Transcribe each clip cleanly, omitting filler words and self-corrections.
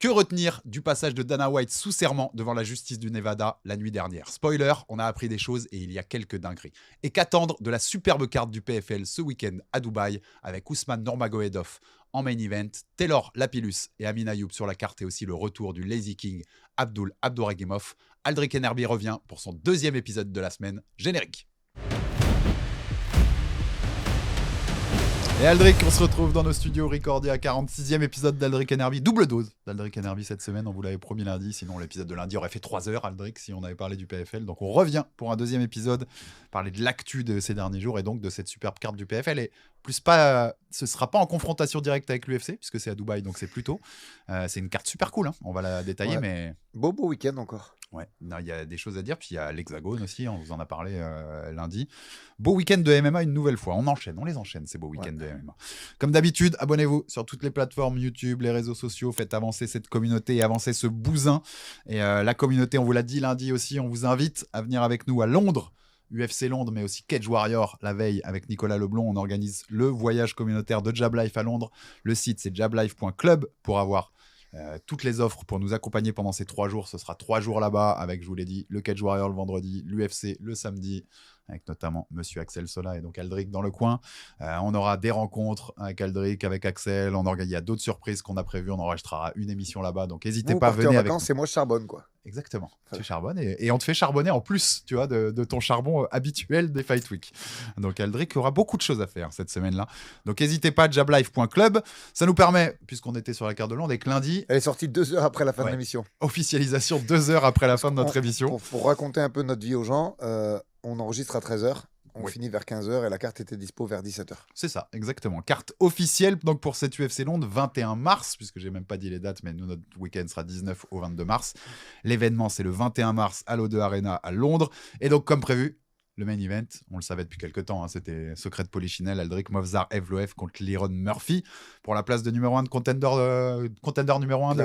Que retenir du passage de Dana White sous serment devant la justice du Nevada la nuit dernière? Spoiler, on a appris des choses et il y a quelques dingueries. Et qu'attendre de la superbe carte du PFL ce week-end à Dubaï avec Ousmane Nurmagomedov en main event, Taylor Lapillus et Amin Ayoub sur la carte et aussi le retour du Lazy King Abdul Abdouragimov. Aldric Enerby revient pour son 2e épisode de la semaine. Générique. Et Aldric, on se retrouve dans nos studios recordés à 46e épisode d'Aldric Enerby. Double dose d'Aldric Enerby cette semaine, on vous l'avait promis lundi. Sinon, l'épisode de lundi aurait fait 3 heures, Aldric, si on avait parlé du PFL. Donc, on revient pour un 2e épisode, parler de l'actu de ces derniers jours et donc de cette superbe carte du PFL. Et plus pas, ce sera pas en confrontation directe avec l'UFC, puisque c'est à Dubaï, donc c'est plus tôt. C'est une carte super cool, hein. On va la détailler, ouais. Mais... Beau week-end encore. Ouais, il y a des choses à dire. Puis il y a l'Hexagone aussi, on vous en a parlé lundi. Beau week-end de MMA une nouvelle fois. On les enchaîne, ces beaux week-ends de MMA. Comme d'habitude, abonnez-vous sur toutes les plateformes YouTube, les réseaux sociaux. Faites avancer cette communauté et avancer ce bousin. Et la communauté, on vous l'a dit lundi aussi, on vous invite à venir avec nous à Londres. UFC Londres, mais aussi Cage Warrior la veille avec Nicolas Leblond. On organise le voyage communautaire de Jab Life à Londres. Le site, c'est jablife.club pour avoir toutes les offres pour nous accompagner pendant ces 3 jours. Ce sera 3 jours là-bas avec, je vous l'ai dit, le Cage Warrior le vendredi, l'UFC le samedi, avec notamment Monsieur Axel Sola et donc Aldric dans le coin. On aura des rencontres avec Aldric, avec Axel. Il y a d'autres surprises qu'on a prévues. On enregistrera une émission là-bas. Donc n'hésitez pas à venir avec nous. C'est moi je charbonne, quoi. Exactement. Tu charbonnes et on te fait charbonner en plus, tu vois, de ton charbon habituel des Fight Week. Donc Aldric aura beaucoup de choses à faire cette semaine-là. Donc n'hésitez pas, jablife.club. Ça nous permet, puisqu'on était sur la carte de Londres et que lundi... Elle est sortie 2 heures après la fin de l'émission. Officialisation 2 heures après la fin de notre émission. Pour raconter un peu notre vie aux gens, on enregistre à 13h. On finit vers 15h et la carte était dispo vers 17h. C'est ça, exactement. Carte officielle donc pour cette UFC Londres, 21 mars, puisque j'ai même pas dit les dates, mais nous, notre week-end sera 19 au 22 mars. L'événement, c'est le 21 mars à l'O2 Arena à Londres. Et donc, comme prévu, le main event, on le savait depuis quelques temps, hein, c'était secret de Polichinelle, Aldric Movsar Evloev contre Liron Murphy pour la place de numéro 1 de contender numéro 1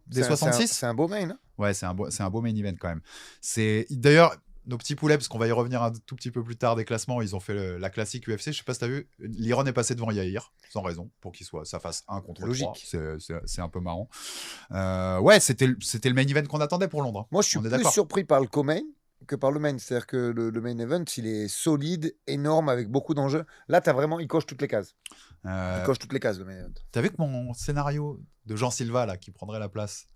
des 66. C'est un beau main. Hein. Ouais, c'est un beau main event quand même. C'est d'ailleurs nos petits poulets, parce qu'on va y revenir un tout petit peu plus tard des classements, ils ont fait la classique UFC. Je sais pas si tu as vu, Liron est passé devant Yair, sans raison, pour qu'il ça fasse 1 contre 3. C'est un peu marrant. Ouais, c'était le main event qu'on attendait pour Londres. Moi, je suis plus surpris par le co-main que par le main. C'est-à-dire que le main event, il est solide, énorme, avec beaucoup d'enjeux. Là, il coche toutes les cases. Il coche toutes les cases, le main event. T'as vu que mon scénario de Jean Silva, là, qui prendrait la place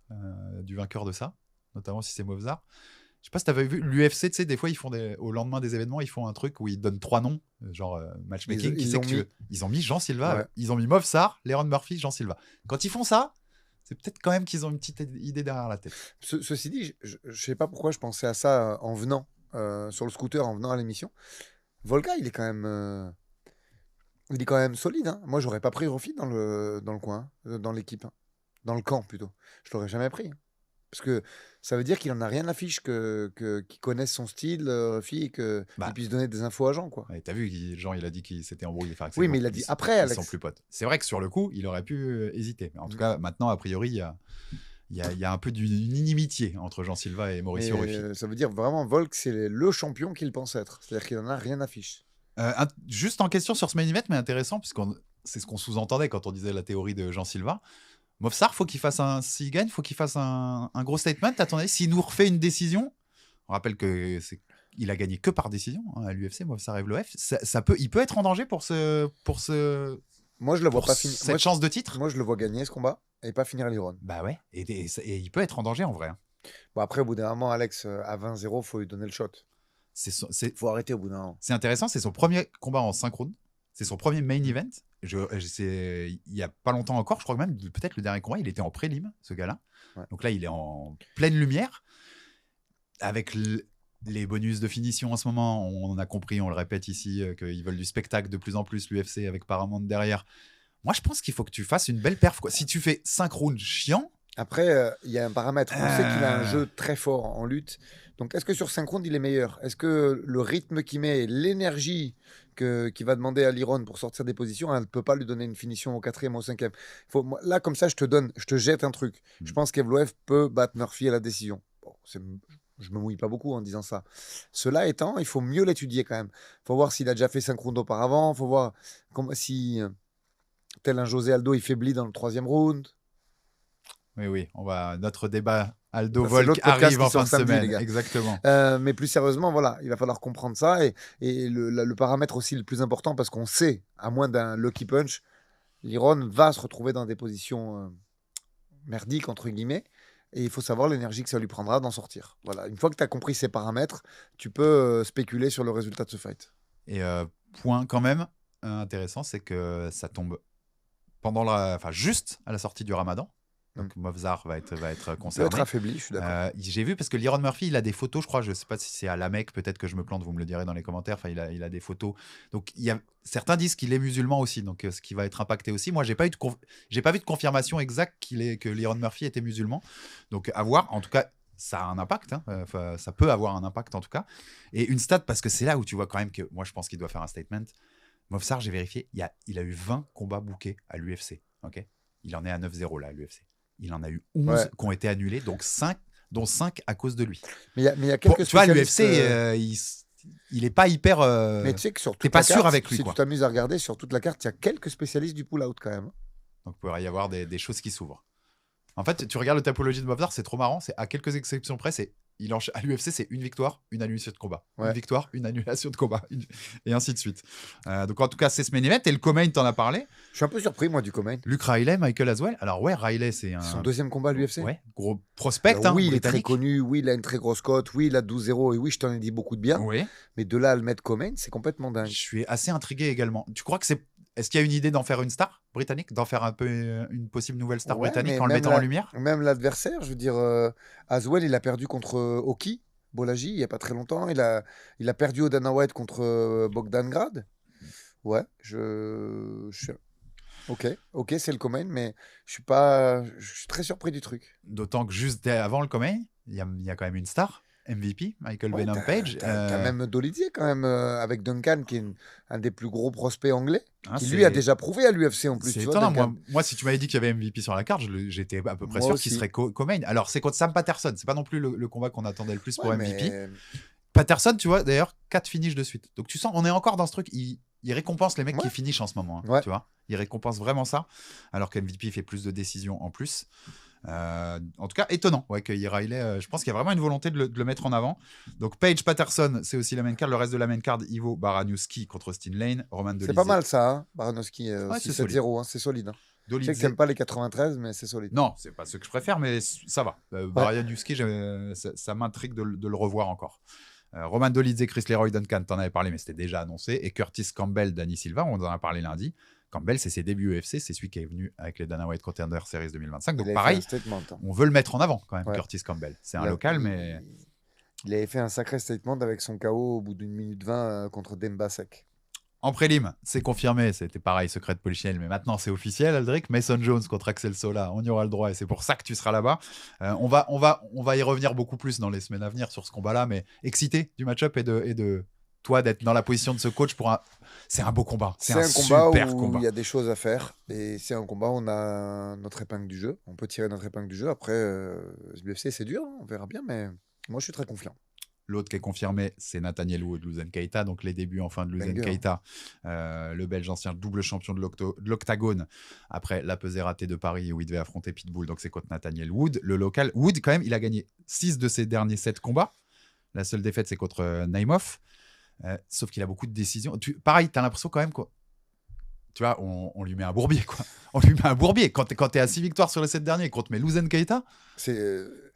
du vainqueur de ça, notamment si c'est Movsar, je sais pas si t'avais vu l'UFC, tu sais, des fois ils font au lendemain des événements, ils font un truc où ils donnent 3 noms, genre matchmaking. Ils ont mis Jean Silva, ils ont mis Movsar, Liron Murphy, Jean Silva. Quand ils font ça, c'est peut-être quand même qu'ils ont une petite idée derrière la tête. Ceci dit, je sais pas pourquoi je pensais à ça en venant sur le scooter, en venant à l'émission. Volga, il est quand même solide. Hein. Moi, j'aurais pas pris Rofi dans le coin, dans l'équipe, hein. Dans le camp plutôt. Je l'aurais jamais pris. Hein. Parce que ça veut dire qu'il en a rien à fiche qu'il connaisse son style, Rufi, et qu'il puisse donner des infos à Jean, quoi. Ouais, t'as vu, Jean, il a dit qu'il s'était embrouillé. Oui, mais il a dit après, Alex. Ils sont plus potes. C'est vrai que sur le coup, il aurait pu hésiter. Mais en tout cas, maintenant, a priori, il y a un peu d'une inimitié entre Jean Silva et Mauricio Rufi. Ça veut dire vraiment, Volk, c'est le champion qu'il pense être. C'est-à-dire qu'il en a rien à fiche. Juste en question sur ce main event, mais intéressant, puisque c'est ce qu'on sous-entendait quand on disait la théorie de Jean Silva. Movsar, s'il gagne, faut qu'il fasse un gros statement. À ton avis, s'il nous refait une décision, on rappelle qu'il a gagné que par décision hein, à l'UFC, Movsar Evloev. Il peut être en danger pour moi, je le vois pas finir cette chance de titre. Moi, je le vois gagner ce combat et pas finir Liron. Bah ouais, et il peut être en danger en vrai. Hein. Bon, après, au bout d'un moment, Alex, à 20-0, faut lui donner le shot. Faut arrêter au bout d'un moment. C'est intéressant, c'est son premier combat en synchrone. C'est son premier main event. Il y a pas longtemps encore, je crois que même peut-être le dernier combat, il était en prélim, ce gars-là. Ouais. Donc là, il est en pleine lumière. Avec les bonus de finition en ce moment, on a compris, on le répète ici, qu'ils veulent du spectacle de plus en plus, l'UFC avec Paramount derrière. Moi, je pense qu'il faut que tu fasses une belle perf, quoi. Si tu fais 5 rounds chiants. Après, il y a un paramètre. On sait qu'il a un jeu très fort en lutte. Donc, est-ce que sur 5 rounds, il est meilleur? Est-ce que le rythme qu'il met, l'énergie qu'il va demander à Liron pour sortir des positions, elle ne peut pas lui donner une finition au 4e, au 5e? Là, comme ça, je te jette un truc. Je pense qu'Evloev peut battre Murphy à la décision. Bon, je me mouille pas beaucoup en disant ça. Cela étant, il faut mieux l'étudier quand même. Il faut voir s'il a déjà fait 5 rounds auparavant. Il faut voir si, tel un José Aldo, il faiblit dans le 3e round. Oui. Notre débat Aldo Ça, c'est Volk l'autre podcast arrive qui en fin sort de samedi, les semaine. gars. Exactement. Mais plus sérieusement, voilà, il va falloir comprendre ça. Et le paramètre aussi le plus important, parce qu'on sait, à moins d'un lucky punch, Liron va se retrouver dans des positions merdiques, entre guillemets. Et il faut savoir l'énergie que ça lui prendra d'en sortir. Voilà. Une fois que tu as compris ces paramètres, tu peux spéculer sur le résultat de ce fight. Et point quand même intéressant, c'est que ça tombe juste à la sortie du Ramadan. Donc Movzar va être Il doit concerné. être affaibli, je suis d'accord. J'ai vu parce que Liron Murphy, il a des photos, je crois, je sais pas si c'est à la Mecque, peut-être que je me plante, vous me le direz dans les commentaires. Enfin, il a des photos. Donc certains disent qu'il est musulman aussi, donc ce qui va être impacté aussi. Moi, j'ai pas vu de confirmation exacte que Liron Murphy était musulman. Donc à voir. En tout cas, ça a un impact. Ça peut avoir un impact en tout cas. Et une stat, parce que c'est là où tu vois quand même que moi, je pense qu'il doit faire un statement. Movzar, j'ai vérifié, il a eu 20 combats bookés à l'UFC. Ok, il en est à 9-0 là à l'UFC. Il en a eu 11 qui ont été annulés, donc 5, dont 5 à cause de lui. Mais il y a quelques tu vois, spécialistes, l'UFC, il est pas hyper. Mais tu sais que sur T'es toute pas la sûr carte, avec lui, si quoi. tu t'amuses à regarder sur toute la carte, il y a quelques spécialistes du pull-out quand même. Donc il pourrait y avoir des choses qui s'ouvrent. En fait, tu regardes le topologie de Movzar, c'est trop marrant. C'est à quelques exceptions près, à l'UFC, c'est une victoire, une annulation de combat. Ouais. Une victoire, une annulation de combat. Et ainsi de suite. Donc en tout cas, c'est ce main event. Et le co-main, t'en as parlé. Je suis un peu surpris, moi, du co-main. Luke Riley, Michael Aswell. Alors ouais, Riley, c'est Son deuxième combat à l'UFC. Ouais, gros prospect. Alors, oui, il est très britannique. connu. Oui, il a une très grosse cote. Oui, il a 12-0. Et oui, je t'en ai dit beaucoup de bien. Oui. Mais de là à le mettre co-main, c'est complètement dingue. Je suis assez intrigué également. Tu crois que Est-ce qu'il y a une idée d'en faire une star britannique, d'en faire un peu une possible nouvelle star britannique en le mettant en lumière? Même l'adversaire, je veux dire, Aswell, il a perdu contre Oki, Bolaji, il n'y a pas très longtemps. Il a perdu au Dana White contre Bogdan Grad. Ouais, Ok, c'est le co-main, mais je suis très surpris du truc. D'autant que juste avant le co-main, il y a quand même une star, MVP, Michael Venom Page. T'as même Dolidier quand même, avec Duncan, qui est un des plus gros prospects anglais, qui lui c'est- a déjà prouvé à l'UFC en plus. C'est tu vois, étonnant. Duncan. Moi, si tu m'avais dit qu'il y avait MVP sur la carte, j'étais à peu près Moi sûr aussi. qu'il serait co-main. Alors, c'est contre Sam Patterson. C'est pas non plus le combat qu'on attendait le plus pour Ouais, MVP. mais Patterson, tu vois, d'ailleurs, 4 finishes de suite. Donc, tu sens, on est encore dans ce truc. Il récompense les mecs Ouais. qui finissent en ce moment. Ouais. Tu vois, il récompense vraiment ça. Alors qu'MVP fait plus de décisions en plus. En tout cas, étonnant qu'il y ait Riley. Je pense qu'il y a vraiment une volonté de le mettre en avant. Donc, Page Patterson, c'est aussi la main card. Le reste de la main card, Ivo Baraniuski contre Austin Lane, Roman Dolidze. c'est pas mal ça, hein, Baranowski, c'est 6-7-0, hein, c'est solide. Hein. Je sais Dolidze. que t'aimes pas les 93, mais c'est solide. Non, c'est pas ce que je préfère, mais ça va. Baraniuski, ça m'intrigue de le revoir encore. Roman Dolidze, Chris Leroy Duncan, t'en avais parlé, mais c'était déjà annoncé. Et Curtis Campbell, Danny Silva, on en a parlé lundi. Campbell, c'est ses débuts UFC, c'est celui qui est venu avec les Dana White Contender Series 2025. Donc pareil, on veut le mettre en avant quand même, Curtis Campbell. C'est un local, mais... Il avait fait un sacré statement avec son KO au bout d'une minute 20 contre Dembasek. En prélim, c'est confirmé, c'était pareil, secret de Polichinelle, mais maintenant c'est officiel, Aldric. Mason Jones contre Axel Sola, on y aura le droit et c'est pour ça que tu seras là-bas. On va y revenir beaucoup plus dans les semaines à venir sur ce combat-là, mais excité du match-up et de toi d'être dans la position de ce coach c'est un beau combat. C'est un super combat. Il y a des choses à faire et c'est un combat où on a notre épingle du jeu. On peut tirer notre épingle du jeu. Après, l'UFC c'est dur, on verra bien, mais moi je suis très confiant. L'autre qui est confirmé, c'est Nathaniel Wood, Luzen Keita. Donc les débuts enfin de Luzen Keita, le Belge ancien double champion de l'Octagone, après la pesée ratée de Paris où il devait affronter Pitbull. Donc c'est contre Nathaniel Wood. Le local, Wood, quand même, il a gagné 6 de ses derniers 7 combats. La seule défaite, c'est contre Naimov. Sauf qu'il a beaucoup de décisions. Pareil, tu as l'impression quand même tu vois, on lui met un bourbier, quoi. On lui met un bourbier. Quand t'es à 6 victoires sur les 7 derniers contre Luzen Keita,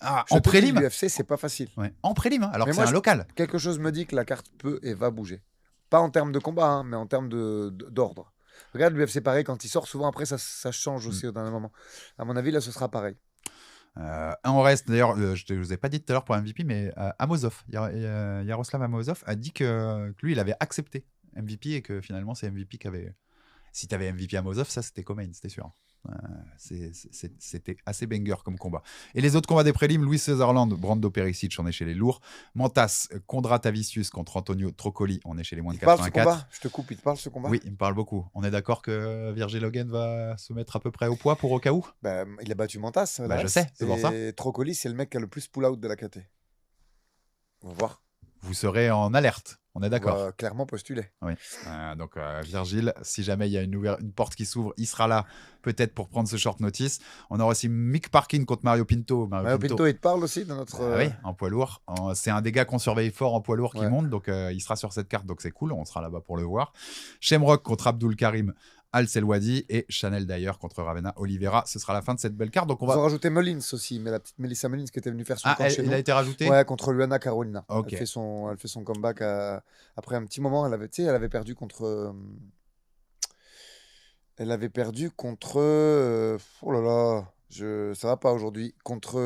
en prélim, l'UFC, c'est pas facile. Ouais. En prélim, hein, alors que c'est un local. Quelque chose me dit que la carte peut et va bouger. Pas en termes de combat, hein, mais en termes d'ordre. Regarde, l'UFC, pareil, quand il sort, souvent après, ça change aussi dans un moment. À mon avis, là, ce sera pareil. On reste, d'ailleurs, je ne vous ai pas dit tout à l'heure pour MVP, mais Amosov, Yaroslav Amosov a dit que lui, il avait accepté MVP et que finalement, c'est MVP qui avait... Si tu avais MVP Amosov, ça c'était co-main, c'était sûr. C'était assez banger comme combat. Et les autres combats des prélims, Louis Sutherland, Brando Perisic, on est chez les lourds. Mantas, Kondratavicius contre Antonio Trocoli, on est chez les moins de 84. Je te coupe, il te parle ce combat? Oui, il me parle beaucoup. On est d'accord que Virgil Logan va se mettre à peu près au poids pour au cas où? Il a battu Mantas. Je sais, c'est pour ça. Et Trocoli, c'est le mec qui a le plus pull-out de la KT. On va voir. Vous serez en alerte. On est d'accord. On va clairement postuler. Oui. Donc, Virgile, si jamais il y a une porte qui s'ouvre, il sera là, peut-être pour prendre ce short notice. On aura aussi Mick Parkin contre Mario Pinto. Mario Pinto, il te parle aussi de notre. Oui, en poids lourd. C'est un des gars qu'on surveille fort en poids lourd qui Ouais. monte, donc il sera sur cette carte, donc c'est cool. On sera là-bas pour le voir. Shamrock contre Abdul Karim Al Selwadi et Chanel Dyer contre Ravena Oliveira. Ce sera la fin de cette belle carte. Donc on Ils va. ont rajouté Mullins aussi, mais la petite Melissa Mullins qui était venue faire son camp chez il nous. a été rajouté. Ouais, contre Luana Carolina. Ok. Elle fait son comeback après un petit moment. Elle avait perdu contre. Elle avait perdu contre. Oh là là, ça va pas aujourd'hui. Contre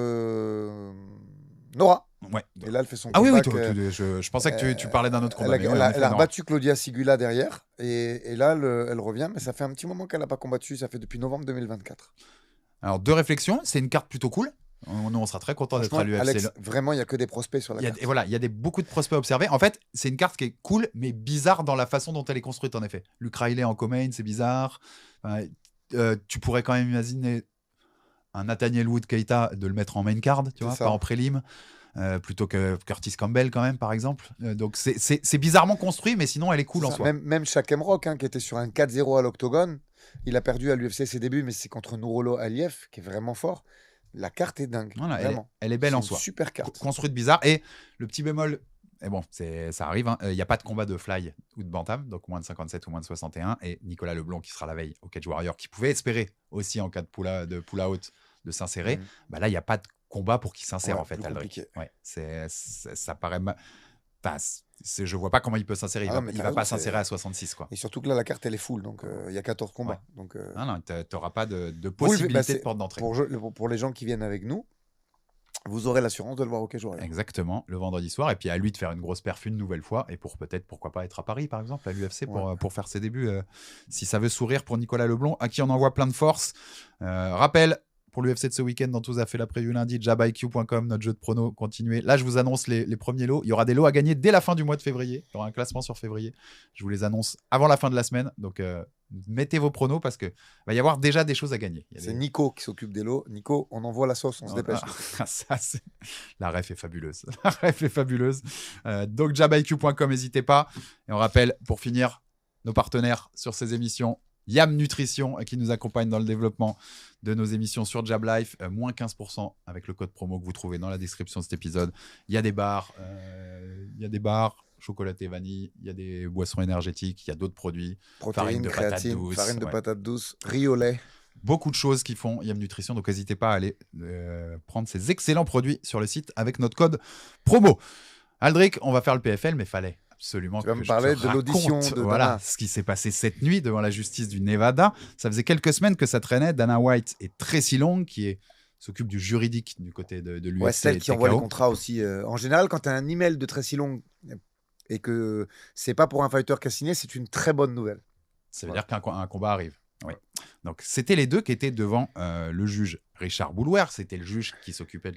Nora. Ouais. Et là, elle fait son Ah oui, comeback. Je pensais que tu parlais d'un autre combat. Elle a rebattu Claudia Sigula derrière. Et là, elle revient. Mais ça fait un petit moment qu'elle n'a pas combattu. Ça fait depuis novembre 2024. Alors, deux réflexions. C'est une carte plutôt cool. Nous, on sera très content d'être à l'UFC. Alex, vraiment, il n'y a que des prospects sur la carte. Et voilà, il y a beaucoup de prospects observés. En fait, c'est une carte qui est cool, mais bizarre dans la façon dont elle est construite, en effet. Luke Riley en co-main, c'est bizarre. Tu pourrais quand même imaginer un Nathaniel Wood Keita de le mettre en main card, tu vois, pas en prélim. Plutôt que Curtis Campbell quand même par exemple, donc c'est bizarrement construit, mais sinon elle est cool en soi. Même Shaquem Rock qui était sur un 4-0 à l'octogone, il a perdu à l'UFC ses débuts, mais c'est contre Nurolo Aliev qui est vraiment fort. La carte est dingue, voilà, vraiment. Elle est belle en soi, super carte construite bizarre. Et le petit bémol, et bon, ça arrive, il n'y a pas de combat de fly ou de bantam, donc moins de 57 ou moins de 61, et Nicolas Leblond qui sera la veille au Cage Warrior, qui pouvait espérer aussi en cas de pull-out de s'insérer, là il n'y a pas de combat pour qu'il s'insère en fait, Aldric. Ça paraît je vois pas comment il peut s'insérer. Il va pas s'insérer à 66 quoi. Et surtout que là la carte elle est full, donc il y a 14 combats. Donc non, t'auras pas de possibilité de porte d'entrée. Pour les gens qui viennent avec nous, vous aurez l'assurance de le voir au Cage Warrior. Exactement, le vendredi soir, et puis à lui de faire une grosse perf une nouvelle fois, et pourquoi pas être à Paris par exemple à l'UFC pour faire ses débuts, si ça veut sourire pour Nicolas Leblond, à qui on envoie plein de force. Rappel pour l'UFC de ce week-end, dont tout a fait la preview lundi, jabiq.com, notre jeu de pronos, continuez. Là, je vous annonce les premiers lots. Il y aura des lots à gagner dès la fin du mois de février. Il y aura un classement sur février. Je vous les annonce avant la fin de la semaine. Donc, mettez vos pronos parce qu'il va y avoir déjà des choses à gagner. C'est Nico qui s'occupe des lots. Nico, on envoie la sauce, on se dépêche. La ref est fabuleuse. La ref est fabuleuse. Donc, jabiq.com, n'hésitez pas. Et on rappelle, pour finir, nos partenaires sur ces émissions, Yam Nutrition qui nous accompagne dans le développement de nos émissions sur Jab Life, moins 15% avec le code promo que vous trouvez dans la description de cet épisode. Il y a des bars, chocolaté vanille, il y a des boissons énergétiques, il y a d'autres produits, protéines, créatine, farine de patate douce, riz au lait. Beaucoup de choses qui font Yam Nutrition, donc n'hésitez pas à aller prendre ces excellents produits sur le site avec notre code promo. Aldric, on va faire le PFL, mais fallait absolument tu vas me parler de l'audition de Dana. Ce qui s'est passé cette nuit devant la justice du Nevada. Ça faisait quelques semaines que ça traînait. Dana White et Tracy Long qui s'occupe du juridique du côté de l'UFC. Ouais, celle qui envoie les contrats aussi. En général, quand tu as un email de Tracy Long et que c'est pas pour un fighter qui a signé, c'est une très bonne nouvelle. Ça veut dire qu'un combat arrive. Oui. Donc, c'était les deux qui étaient devant le juge Richard Boulware. C'était le juge qui s'occupait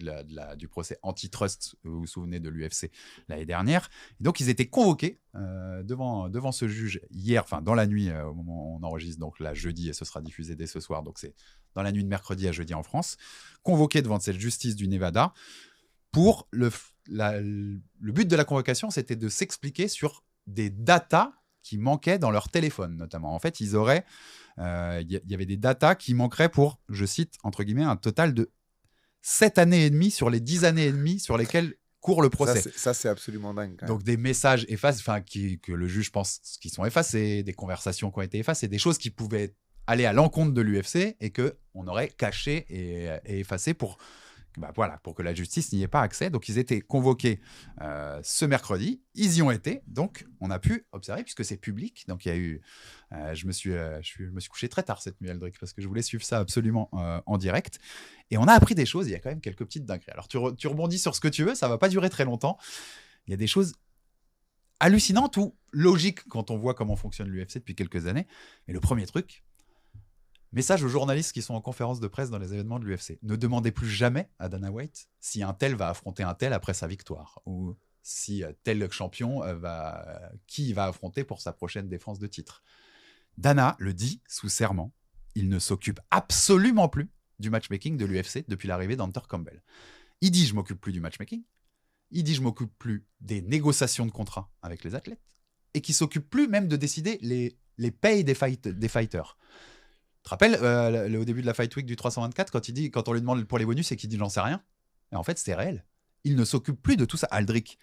du procès antitrust, vous vous souvenez, de l'UFC l'année dernière. Et donc, ils étaient convoqués devant ce juge hier, enfin dans la nuit, au moment où on enregistre, donc là, jeudi, et ce sera diffusé dès ce soir. Donc, c'est dans la nuit de mercredi à jeudi en France. Convoqués devant cette justice du Nevada pour le but de la convocation, c'était de s'expliquer sur des datas qui manquaient dans leur téléphone, notamment. En fait, il y avait des datas qui manqueraient pour, je cite, entre guillemets, un total de 7 années et demie sur les 10 années et demie sur lesquelles court le procès. Ça, c'est absolument dingue. Donc, des messages effacés, que le juge pense qu'ils sont effacés, des conversations qui ont été effacées, des choses qui pouvaient aller à l'encontre de l'UFC et qu'on aurait caché et effacé pour que la justice n'y ait pas accès. Donc, ils étaient convoqués ce mercredi. Ils y ont été. Donc, on a pu observer, puisque c'est public. Donc, il y a eu... je me suis couché très tard cette nuit, Aldric, parce que je voulais suivre ça absolument en direct. Et on a appris des choses. Il y a quand même quelques petites dingueries. Alors, tu rebondis sur ce que tu veux. Ça ne va pas durer très longtemps. Il y a des choses hallucinantes ou logiques quand on voit comment fonctionne l'UFC depuis quelques années. Et le premier truc... Message aux journalistes qui sont en conférence de presse dans les événements de l'UFC. Ne demandez plus jamais à Dana White si un tel va affronter un tel après sa victoire. Ou si tel champion qui il va affronter pour sa prochaine défense de titre. Dana le dit sous serment. Il ne s'occupe absolument plus du matchmaking de l'UFC depuis l'arrivée d'Hunter Campbell. Il dit « je m'occupe plus du matchmaking ». Il dit je m'occupe plus des négociations de contrats avec les athlètes et qui s'occupe plus même de décider les payes des fighters. Tu te rappelles au début de la Fight Week du 324 quand on lui demande pour les bonus et qu'il dit j'en sais rien. Et en fait c'était réel. Il ne s'occupe plus de tout ça. Aldric.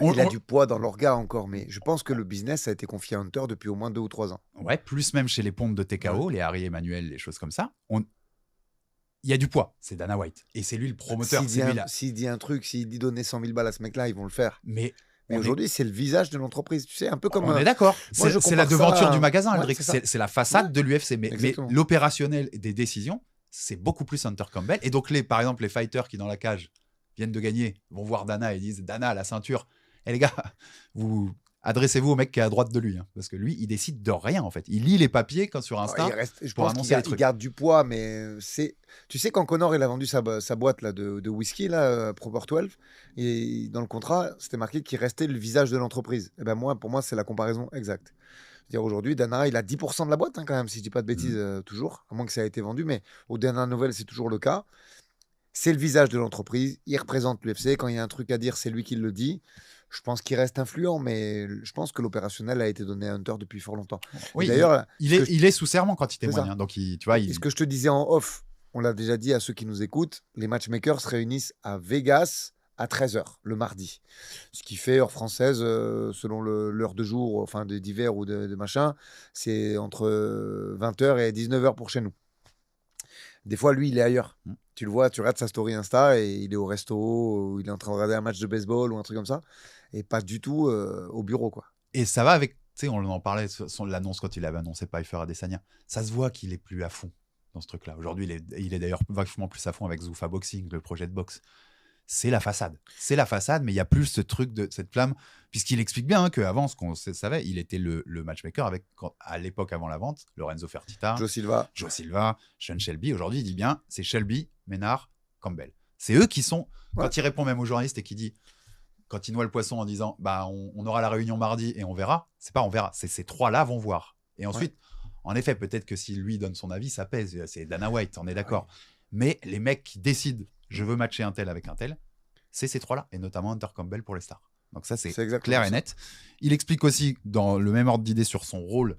Il a du poids dans l'orga encore, mais je pense que le business a été confié à Hunter depuis au moins 2 ou 3 ans. Ouais, plus même chez les pompes de TKO, les Harry Emmanuel, les choses comme ça. Il y a du poids, c'est Dana White. Et c'est lui le promoteur. S'il dit un truc, s'il dit donner 100 000 balles à ce mec-là, ils vont le faire. Mais aujourd'hui, c'est le visage de l'entreprise. Tu sais, un peu comme. On est d'accord. C'est la devanture du magasin, Aldric. Ouais, c'est la façade de l'UFC. Mais l'opérationnel des décisions, c'est beaucoup plus Hunter Campbell. Et donc, par exemple, les fighters qui, dans la cage, viennent de gagner, vont voir Dana et disent Dana, la ceinture. Les gars, vous adressez-vous au mec qui est à droite de lui. Parce que lui, il décide de rien, en fait. Il lit les papiers sur Insta je pour pense annoncer les trucs. Il garde du poids, mais c'est... Tu sais, quand Conor il a vendu sa boîte là, de whisky, là, Proper 12, et dans le contrat, c'était marqué qu'il restait le visage de l'entreprise. Et ben pour moi, c'est la comparaison exacte. C'est-à-dire aujourd'hui, Dana, il a 10% de la boîte, quand même, si je dis pas de bêtises, toujours, à moins que ça ait été vendu, mais aux dernières nouvelles, c'est toujours le cas. C'est le visage de l'entreprise, il représente l'UFC. Quand il y a un truc à dire, c'est lui qui le dit. Je pense qu'il reste influent, mais je pense que l'opérationnel a été donné à Hunter depuis fort longtemps. Oui, d'ailleurs, il est sous serment quand il témoigne. Hein, donc, tu vois, ce que je te disais en off, on l'a déjà dit à ceux qui nous écoutent, les matchmakers se réunissent à Vegas à 13h le mardi. Ce qui fait, heure française, selon l'heure de jour, enfin d'hiver ou de machin, c'est entre 20h et 19h pour chez nous. Des fois, lui, il est ailleurs. Tu le vois, tu regardes sa story Insta et il est au resto, ou il est en train de regarder un match de baseball ou un truc comme ça, et pas du tout au bureau, quoi. Et ça va avec, tu sais, on en parlait, l'annonce quand il avait annoncé Pfeiffer à Adesanya. Ça se voit qu'il est plus à fond dans ce truc-là. Aujourd'hui, il est d'ailleurs vachement plus à fond avec Zuffa Boxing, le projet de boxe. C'est la façade. C'est la façade, mais il y a plus ce truc de cette flamme, puisqu'il explique bien qu'avant, ce qu'on savait, il était le matchmaker avec, à l'époque avant la vente, Lorenzo Fertitta, Joe Silva, Sean Shelby. Aujourd'hui, il dit bien, c'est Shelby, Ménard, Campbell. C'est eux qui sont, quand il répond même aux journalistes et qui dit, quand il noie le poisson en disant, bah, on aura la réunion mardi et on verra, c'est pas on verra, c'est ces trois-là vont voir. Et ensuite, en effet, peut-être que s'il lui donne son avis, ça pèse. C'est Dana White, on est d'accord. Mais les mecs qui décident, je veux matcher un tel avec un tel, c'est ces trois-là, et notamment Hunter Campbell pour les stars. Donc ça, c'est clair et net. Il explique aussi, dans le même ordre d'idée sur son rôle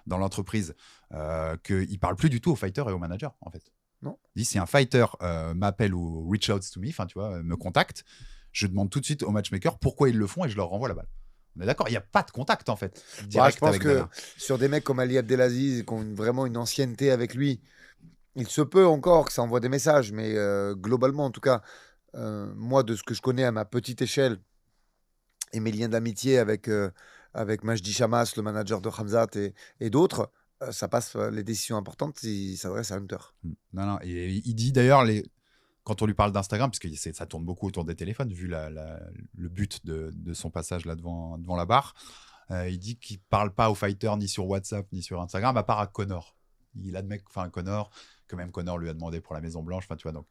dans l'entreprise, qu'il ne parle plus du tout aux fighters et aux managers, en fait. Non. Il dit, si un fighter m'appelle ou reach out to me, tu vois, me contacte, je demande tout de suite aux matchmakers pourquoi ils le font et je leur renvoie la balle. On est d'accord, il n'y a pas de contact, en fait. Je pense que Dana. Sur des mecs comme Ali Abdelaziz, qui ont vraiment une ancienneté avec lui, il se peut encore que ça envoie des messages, mais globalement, en tout cas, moi, de ce que je connais à ma petite échelle et mes liens d'amitié avec Majdi Chamas, le manager de Khamzat et d'autres, ça passe, les décisions importantes, il s'adresse à Hunter. Non, et il dit d'ailleurs, quand on lui parle d'Instagram, parce que ça tourne beaucoup autour des téléphones, vu le but de son passage là devant la barre, il dit qu'il ne parle pas aux fighters ni sur WhatsApp ni sur Instagram, à part à Conor. Il admet, Conor, que même Conor lui a demandé pour la Maison Blanche, tu vois, donc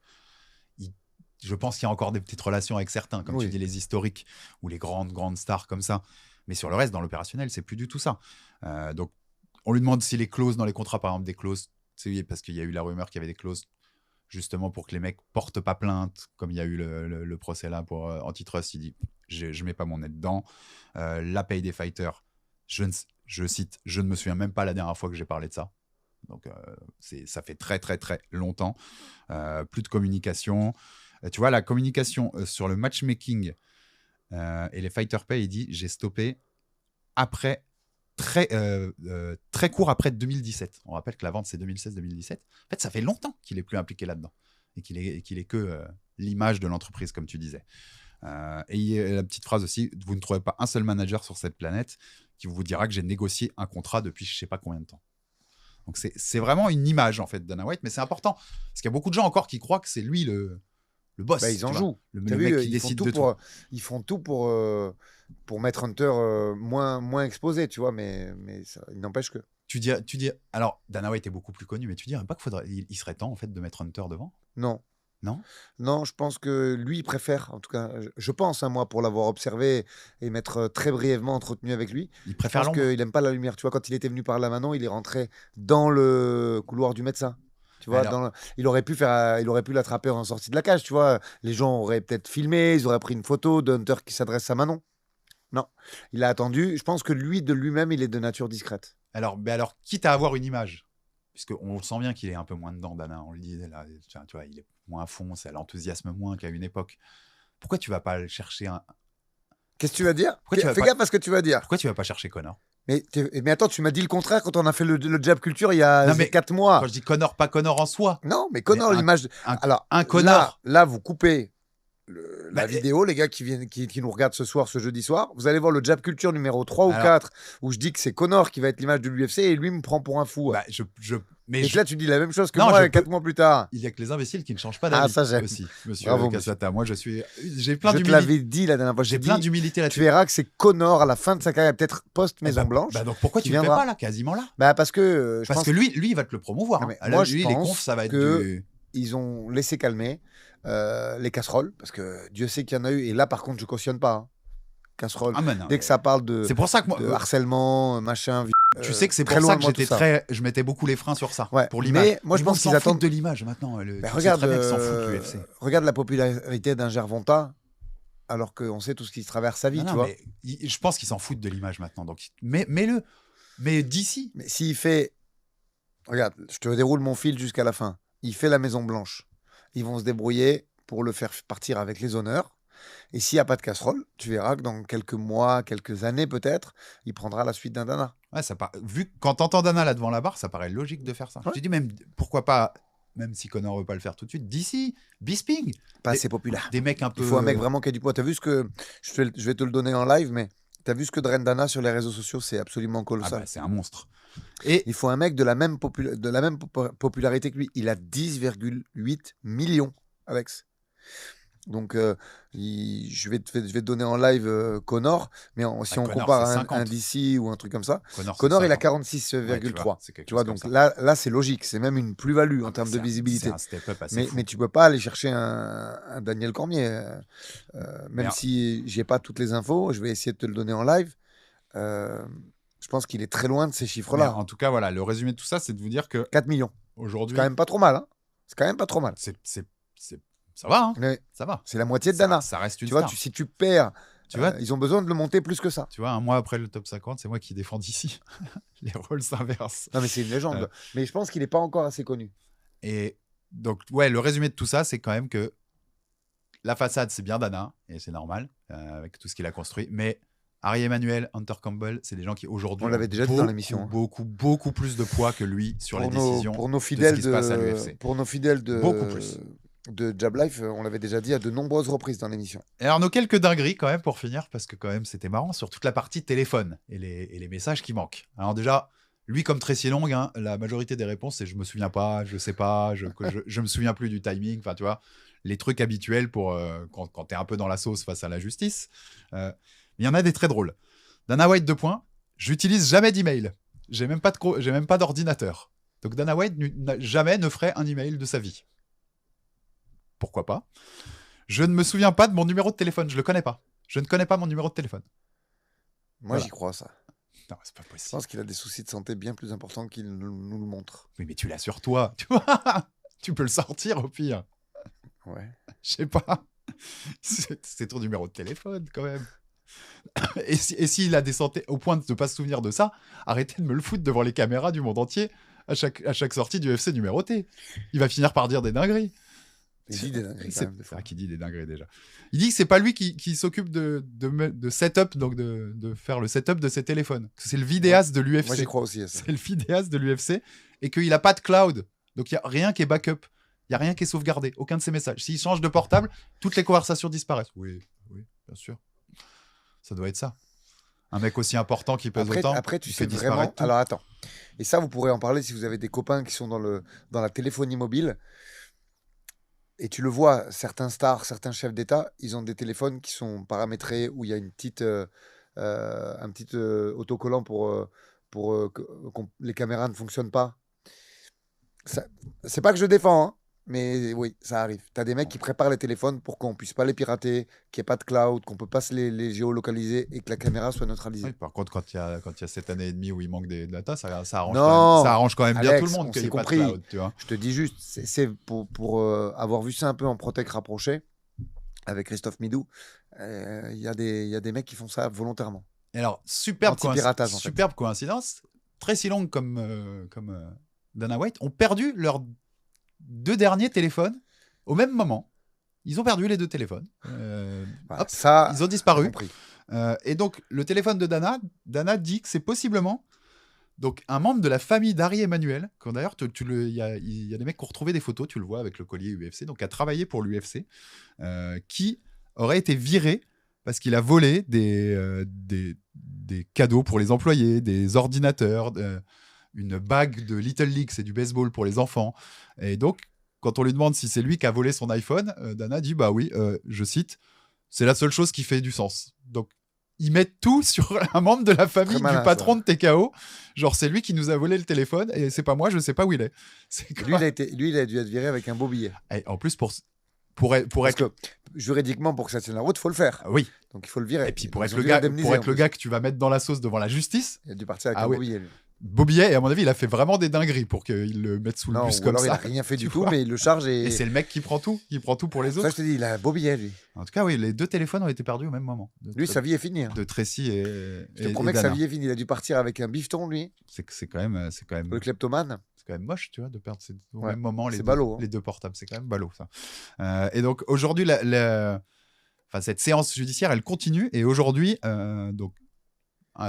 je pense qu'il y a encore des petites relations avec certains, comme tu dis, les historiques ou les grandes stars comme ça. Mais sur le reste, dans l'opérationnel, c'est plus du tout ça. Donc, on lui demande si les clauses dans les contrats, par exemple, des clauses, parce qu'il y a eu la rumeur qu'il y avait des clauses justement pour que les mecs portent pas plainte, comme il y a eu le procès là pour antitrust. Il dit, je mets pas mon nez dedans. La paye des fighters, je cite, je ne me souviens même pas la dernière fois que j'ai parlé de ça. Donc, ça fait très, très, très longtemps. Plus de communication. Tu vois, la communication sur le matchmaking et les fighter pay, il dit, j'ai stoppé après, très court après 2017. On rappelle que la vente, c'est 2016-2017. En fait, ça fait longtemps qu'il est plus impliqué là-dedans et qu'il est que l'image de l'entreprise, comme tu disais. Et il y a la petite phrase aussi, vous ne trouvez pas un seul manager sur cette planète qui vous dira que j'ai négocié un contrat depuis je ne sais pas combien de temps. Donc, c'est vraiment une image, en fait, Dana White, mais c'est important. Parce qu'il y a beaucoup de gens encore qui croient que c'est lui le boss. Ils en jouent. Le mec qui décide de tout. Ils font tout pour mettre Hunter moins exposé, tu vois, mais ça, il n'empêche que... Tu dis, alors, Dana White est beaucoup plus connu, mais tu dirais pas qu'il serait temps, en fait, de mettre Hunter devant ? Non, je pense que lui, il préfère, en tout cas, je pense, moi, pour l'avoir observé et m'être très brièvement entretenu avec lui, il préfère parce qu'il n'aime pas la lumière. Tu vois, quand il était venu par là Manon, il est rentré dans le couloir du médecin. Tu vois, Alors, il aurait pu l'attraper en sortie de la cage, tu vois. Les gens auraient peut-être filmé, ils auraient pris une photo d'Hunter qui s'adresse à Manon. Non, il a attendu. Je pense que lui, de lui-même, il est de nature discrète. alors, quitte à avoir une image, puisqu'on sent bien qu'il est un peu moins dedans, Dana, on le dit, là, tu vois, il est moins à fond, ça l'enthousiasme moins qu'à une époque. Pourquoi tu vas pas le chercher Qu'est-ce que tu vas dire? Pourquoi tu vas Fais pas... gaffe à ce que tu vas dire. Pourquoi tu vas pas chercher Connor? Mais attends, tu m'as dit le contraire quand on a fait le Jab Culture il y a Non, mais 4 mois. Quand je dis Connor, pas Connor en soi. Non, mais Mais Connor, l'image. Alors, un Connor. là, vous coupez la Bah, vidéo, les gars qui nous regardent ce soir, ce jeudi soir. Vous allez voir le Jab Culture numéro 3 ou Alors- 4, où je dis que c'est Connor qui va être l'image de l'UFC et lui me prend pour un fou. bah, mais Et là, tu dis la même chose que Non, moi 4 mois plus tard. il y a que les imbéciles qui ne changent pas d'avis. Ah, ça, j'aime. Aussi, monsieur Bravo, Cassata. Moi, j'ai Je plein te d'humilité. l'avais dit la dernière fois. J'ai plein d'humilité Tu là-dessus. verras que c'est Connor à la fin de sa carrière, peut-être post-Maison Eh ben, Blanche. Bah donc pourquoi qui tu le fais viendra. pas là, quasiment là? Bah, parce que je Parce pense que lui, il va te le promouvoir. Non, Hein. mais Ah, moi, là, je lui, les pense confs, ça va être que- du... ils ont laissé calmer les casseroles, parce que Dieu sait qu'il y en a eu. Et là, par contre, je cautionne pas. Hein. Casseroles. Ah, mais non, Dès que ça parle de C'est pour ça que moi... harcèlement, machin. Tu sais que c'est très pour loin ça de que moi, tout j'étais ça. je mettais beaucoup les freins sur ça, Ouais, pour l'image. mais moi, je Ils pense s'en qu'ils foutent attendent- de l'image maintenant. Ben, tu sais regarde, très bien qu'ils s'en foutent, l'UFC. regarde la popularité d'un Gervonta, alors qu'on sait tout ce qui traverse sa vie, Non, tu non, vois. mais je pense qu'ils s'en foutent de l'image maintenant. Donc, mets-le. Mais d'ici. Mais s'il fait. Regarde, je te déroule mon fil jusqu'à la fin. Il fait la Maison Blanche. Ils vont se débrouiller pour le faire partir avec les honneurs. Et s'il n'y a pas de casserole, tu verras que dans quelques mois, quelques années peut-être, il prendra la suite d'un Dana. Ouais, vu que quand t'entends Dana là devant la barre, ça paraît logique de faire ça. Ouais. Je te dis même, pourquoi pas, même si Connor veut pas le faire tout de suite, d'ici, Bisping. Pas Des- assez populaire. Des mecs un peu. Il faut un mec vraiment qui a du poids. T'as vu ce que. Je vais te le donner en live, mais t'as vu ce que draine Dana sur les réseaux sociaux, c'est absolument Ah colossal. bah, c'est un monstre. Et Il faut un mec de la même popularité que lui. Il a 10,8 millions, Alex. Donc, je vais te donner en live Connor, mais si on Connor, compare c'est à 50. un DC ou un truc comme ça, Connor, Connor, il a 50. 46,3. c'est quelque Tu vois, chose donc comme ça. là c'est logique. C'est même une plus-value en Ah, termes c'est de visibilité. C'est un step-up assez Mais, fou. mais tu peux pas aller chercher un Daniel Cormier. Même Mais- si j'ai pas toutes les infos, je vais essayer de te le donner en live. Je pense qu'il est très loin de ces Mais chiffres-là. en tout cas, voilà, le résumé de tout ça, c'est de vous dire que 4 millions. C'est aujourd'hui, quand même pas trop mal. Hein. C'est quand même pas trop mal. ça va, hein, Mais ça va. c'est la moitié de Dana. Ça reste une Tu vois, star. si tu perds, Tu vois, ils ont besoin de le monter plus que ça. tu vois, un mois après le top 50, c'est moi qui défends d'ici. Les rôles s'inversent. Non, mais c'est une légende. Mais je pense qu'il n'est pas encore assez connu. Et donc, ouais, le résumé de tout ça, c'est quand même que la façade, c'est bien Dana, et c'est normal, avec tout ce qu'il a construit. Mais Harry Emmanuel, Hunter Campbell, c'est des gens qui aujourd'hui On l'avait déjà dit dans l'émission, hein. beaucoup plus de poids que lui sur les décisions. Pour nos fidèles qui se passe à l'UFC. pour nos fidèles Beaucoup plus. de Jab Life, on l'avait déjà dit à de nombreuses reprises dans l'émission. Et alors, nos quelques dingueries quand même pour finir, parce que quand même c'était marrant sur toute la partie téléphone et les messages qui manquent. Alors déjà, lui comme Tracy Long, hein, la majorité des réponses c'est je me souviens pas, je sais pas, je me souviens plus du timing, enfin tu vois, les trucs habituels pour quand t'es un peu dans la sauce face à la justice. Mais il y en a des très drôles. Dana White 2 points, j'utilise jamais d'email, j'ai même pas d'ordinateur. Donc Dana White jamais ne ferait un email de sa vie. Pourquoi pas? Je ne me souviens pas de mon numéro de téléphone, je le connais pas. Je ne connais pas mon numéro de téléphone. Moi, Voilà. j'y crois, ça. Non, c'est pas Je possible. pense qu'il a des soucis de santé bien plus importants qu'il nous le montre. Oui, mais tu l'as sur toi, tu vois. Tu peux le sortir au pire. Ouais. Je sais pas. C'est ton numéro de téléphone quand même. Et s'il a des santé au point de ne pas se souvenir de ça, arrêtez de me le foutre devant les caméras du monde entier à chaque sortie du UFC numéroté. Il va finir par dire des dingueries. Il dit des dingueries quand même, des fois. Qui dit des dingueries déjà. Il dit que c'est pas lui qui s'occupe de setup, donc de faire le setup de ses téléphones. Que c'est le vidéaste de l'UFC. Moi, j'y crois aussi à ça. C'est le vidéaste de l'UFC et qu'il a pas de cloud. Donc il y a rien qui est backup. Il y a rien qui est sauvegardé. Aucun de ses messages. S'il change de portable, toutes les conversations disparaissent. Oui, bien sûr. Ça doit être ça. Un mec aussi important qui pèse autant. Après, tu il sais fait vraiment. disparaître tout. Alors attends. Et ça, vous pourrez en parler si vous avez des copains qui sont dans la téléphonie mobile. Et tu le vois, certains stars, certains chefs d'État, ils ont des téléphones qui sont paramétrés où il y a un petit autocollant pour que les caméras ne fonctionnent pas. C'est pas que je défends, hein, Mais oui, ça arrive. Tu as des mecs qui préparent les téléphones pour qu'on puisse pas les pirater, qu'il n'y ait pas de cloud, qu'on peut pas les géolocaliser et que la caméra soit Oui, neutralisée. par contre, quand il y a cette année et demie où il manque des data, ça arrange ça Non, arrange quand même bien tout le Alex, monde on qu'il n'y s'est ait pas de compris. cloud, tu vois. Je te dis juste, c'est pour avoir vu ça un peu en Protect rapproché avec Christophe Midou, il y a des mecs qui font ça volontairement. Et alors, superbe Anti-piratage, en fait. coïncidence, Tracy Long comme Dana White ont perdu leurs 2 derniers téléphones au même moment. Ils ont perdu les 2 téléphones. Voilà, Hop, ça, ils ont j'ai disparu. compris. Et donc, le téléphone de Dana dit que c'est possiblement donc un membre de la famille d'Harry Emmanuel. D'ailleurs, il y a des mecs qui ont retrouvé des photos, tu le vois, avec le collier UFC, donc a travaillé pour l'UFC, qui aurait été viré parce qu'il a volé des cadeaux pour les employés, des ordinateurs, une bague de Little League, c'est du baseball pour les enfants. Et donc, quand on lui demande si c'est lui qui a volé son iPhone, Dana dit bah oui, je cite, c'est la seule chose qui fait du sens. Donc, ils mettent tout sur un membre de la famille malin, du patron de TKO. Genre, c'est lui qui nous a volé le téléphone et c'est pas moi, je sais pas où il est. Lui, il a dû être viré avec un beau billet. Et en plus, pour Parce être. que juridiquement, pour que ça tienne la route, il faut le faire. Ah oui. Donc il faut le virer. Et puis pour Ils être ont le dû gars, l'indemniser, en plus. que tu vas mettre dans la sauce devant la justice, Il a dû partir avec Ah un oui. beau billet. Lui. beau billet, et à mon avis, il a fait vraiment des dingueries pour qu'il le mette sous le Non, bus ou comme alors il ça. a rien fait tu du tout, vois. mais il le charge Et c'est le mec qui prend tout pour les Ça, autres. je te dis, il a un beau billet, lui. En tout cas, oui, les 2 téléphones ont été perdus au même moment. Lui, sa vie est finie. Hein. De Tracy et Je te promets que sa vie est finie. Il a dû partir avec un bifton, lui, c'est quand même le kleptomane. c'est quand même moche, tu vois, de perdre au Ouais, même moment c'est ballot, hein. les 2 portables. C'est quand même ballot, ça. Et donc, aujourd'hui, cette séance judiciaire, elle continue. Et aujourd'hui, donc,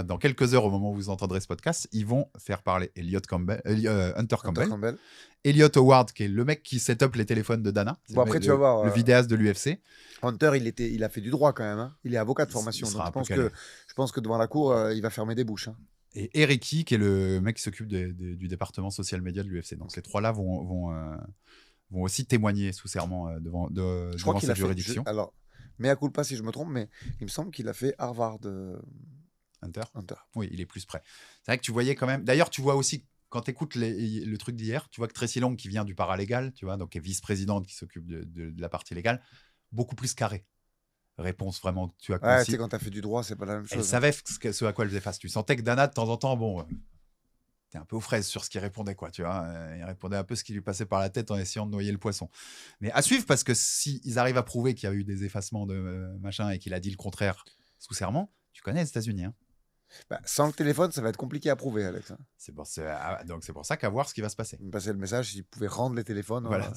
dans quelques heures, au moment où vous entendrez ce podcast, ils vont faire parler Hunter Campbell, Elliot Howard, qui est le mec qui set up les téléphones de Dana. Bon, après, tu vas voir. Le vidéaste de l'UFC. Hunter, il a fait du droit quand même. Hein. Il est avocat de formation. Il sera Donc un peu je pense que devant la cour, il va fermer des bouches. Hein. Et Eriki, qui est le mec qui s'occupe du département social média de l'UFC. Donc, ces 3-là vont aussi témoigner sous serment devant cette juridiction. Alors, mea culpa si je me trompe, mais il me semble qu'il a fait Harvard. Hunter. Hunter. Oui, il est plus près. C'est vrai que tu voyais quand même. D'ailleurs, tu vois aussi, quand tu écoutes le truc d'hier, tu vois que Tracy Long, qui vient du paralégal, tu vois, donc est vice-présidente qui s'occupe de la partie légale, beaucoup plus carré. Réponse vraiment, tu as Ouais, tu sais, quand tu as fait du droit, c'est pas la même chose. Elle savait ce à quoi elle faisait face. Tu sentais que Dana, de temps en temps, bon, t'es un peu aux fraises sur ce qu'il répondait, quoi, tu vois. Il répondait un peu ce qui lui passait par la tête en essayant de noyer le poisson. Mais à suivre, parce que s'ils arrivent à prouver qu'il y a eu des effacements de machin et qu'il a dit le contraire sous serment, tu connais les États-Unis, hein. Bah, sans le téléphone, ça va être compliqué à prouver, Alex. Donc c'est pour ça qu'à voir ce qui va se passer. Il me passait le message s'il pouvait rendre les téléphones. Voilà,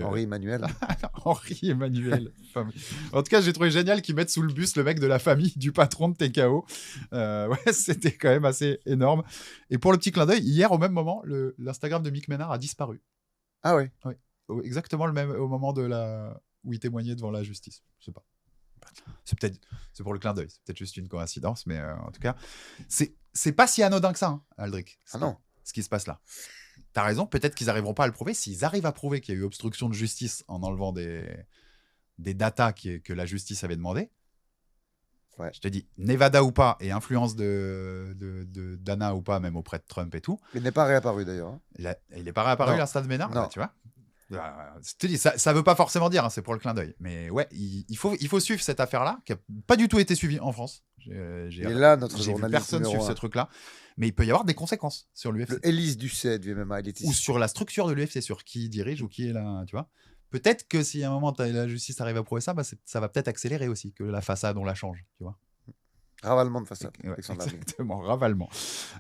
Henri Emmanuel. Henri Emmanuel. En tout cas, j'ai trouvé génial qu'ils mettent sous le bus le mec de la famille du patron de TKO. Ouais, c'était quand même assez énorme. Et pour le petit clin d'œil, hier, au même moment, l'Instagram de Mick Ménard a disparu. Ah ouais. Oui. Exactement le même au moment où il témoignait devant la justice. Je sais pas. C'est pour le clin d'œil. C'est peut-être juste une coïncidence, mais en tout cas, c'est pas si anodin que ça, hein, Aldric. Ah non. Ce qui se passe là. T'as raison, peut-être qu'ils n'arriveront pas à le prouver. S'ils arrivent à prouver qu'il y a eu obstruction de justice en enlevant des datas que la justice avait demandé, ouais. Je te dis, Nevada ou pas, et influence de Dana ou pas, même auprès de Trump et tout. Il n'est pas réapparu d'ailleurs. Hein. Il n'est pas réapparu, l'insta de Ménard, non. Bah, tu vois. Je te dis, ça veut pas forcément dire, hein, c'est pour le clin d'œil. Mais ouais, il faut suivre cette affaire-là, qui n'a pas du tout été suivie en France. Et là, notre j'ai vu journaliste personne suivre ce truc-là. Mais il peut y avoir des conséquences sur l'UFC. Le Élise Ducet du MMA, il est ici. Ou sur la structure de l'UFC, sur qui dirige ou qui est là, tu vois. Peut-être que si à un moment la justice arrive à prouver ça, bah ça va peut-être accélérer aussi, que la façade, on la change, tu vois. Ravalement de façade. Ouais, exactement, ravalement.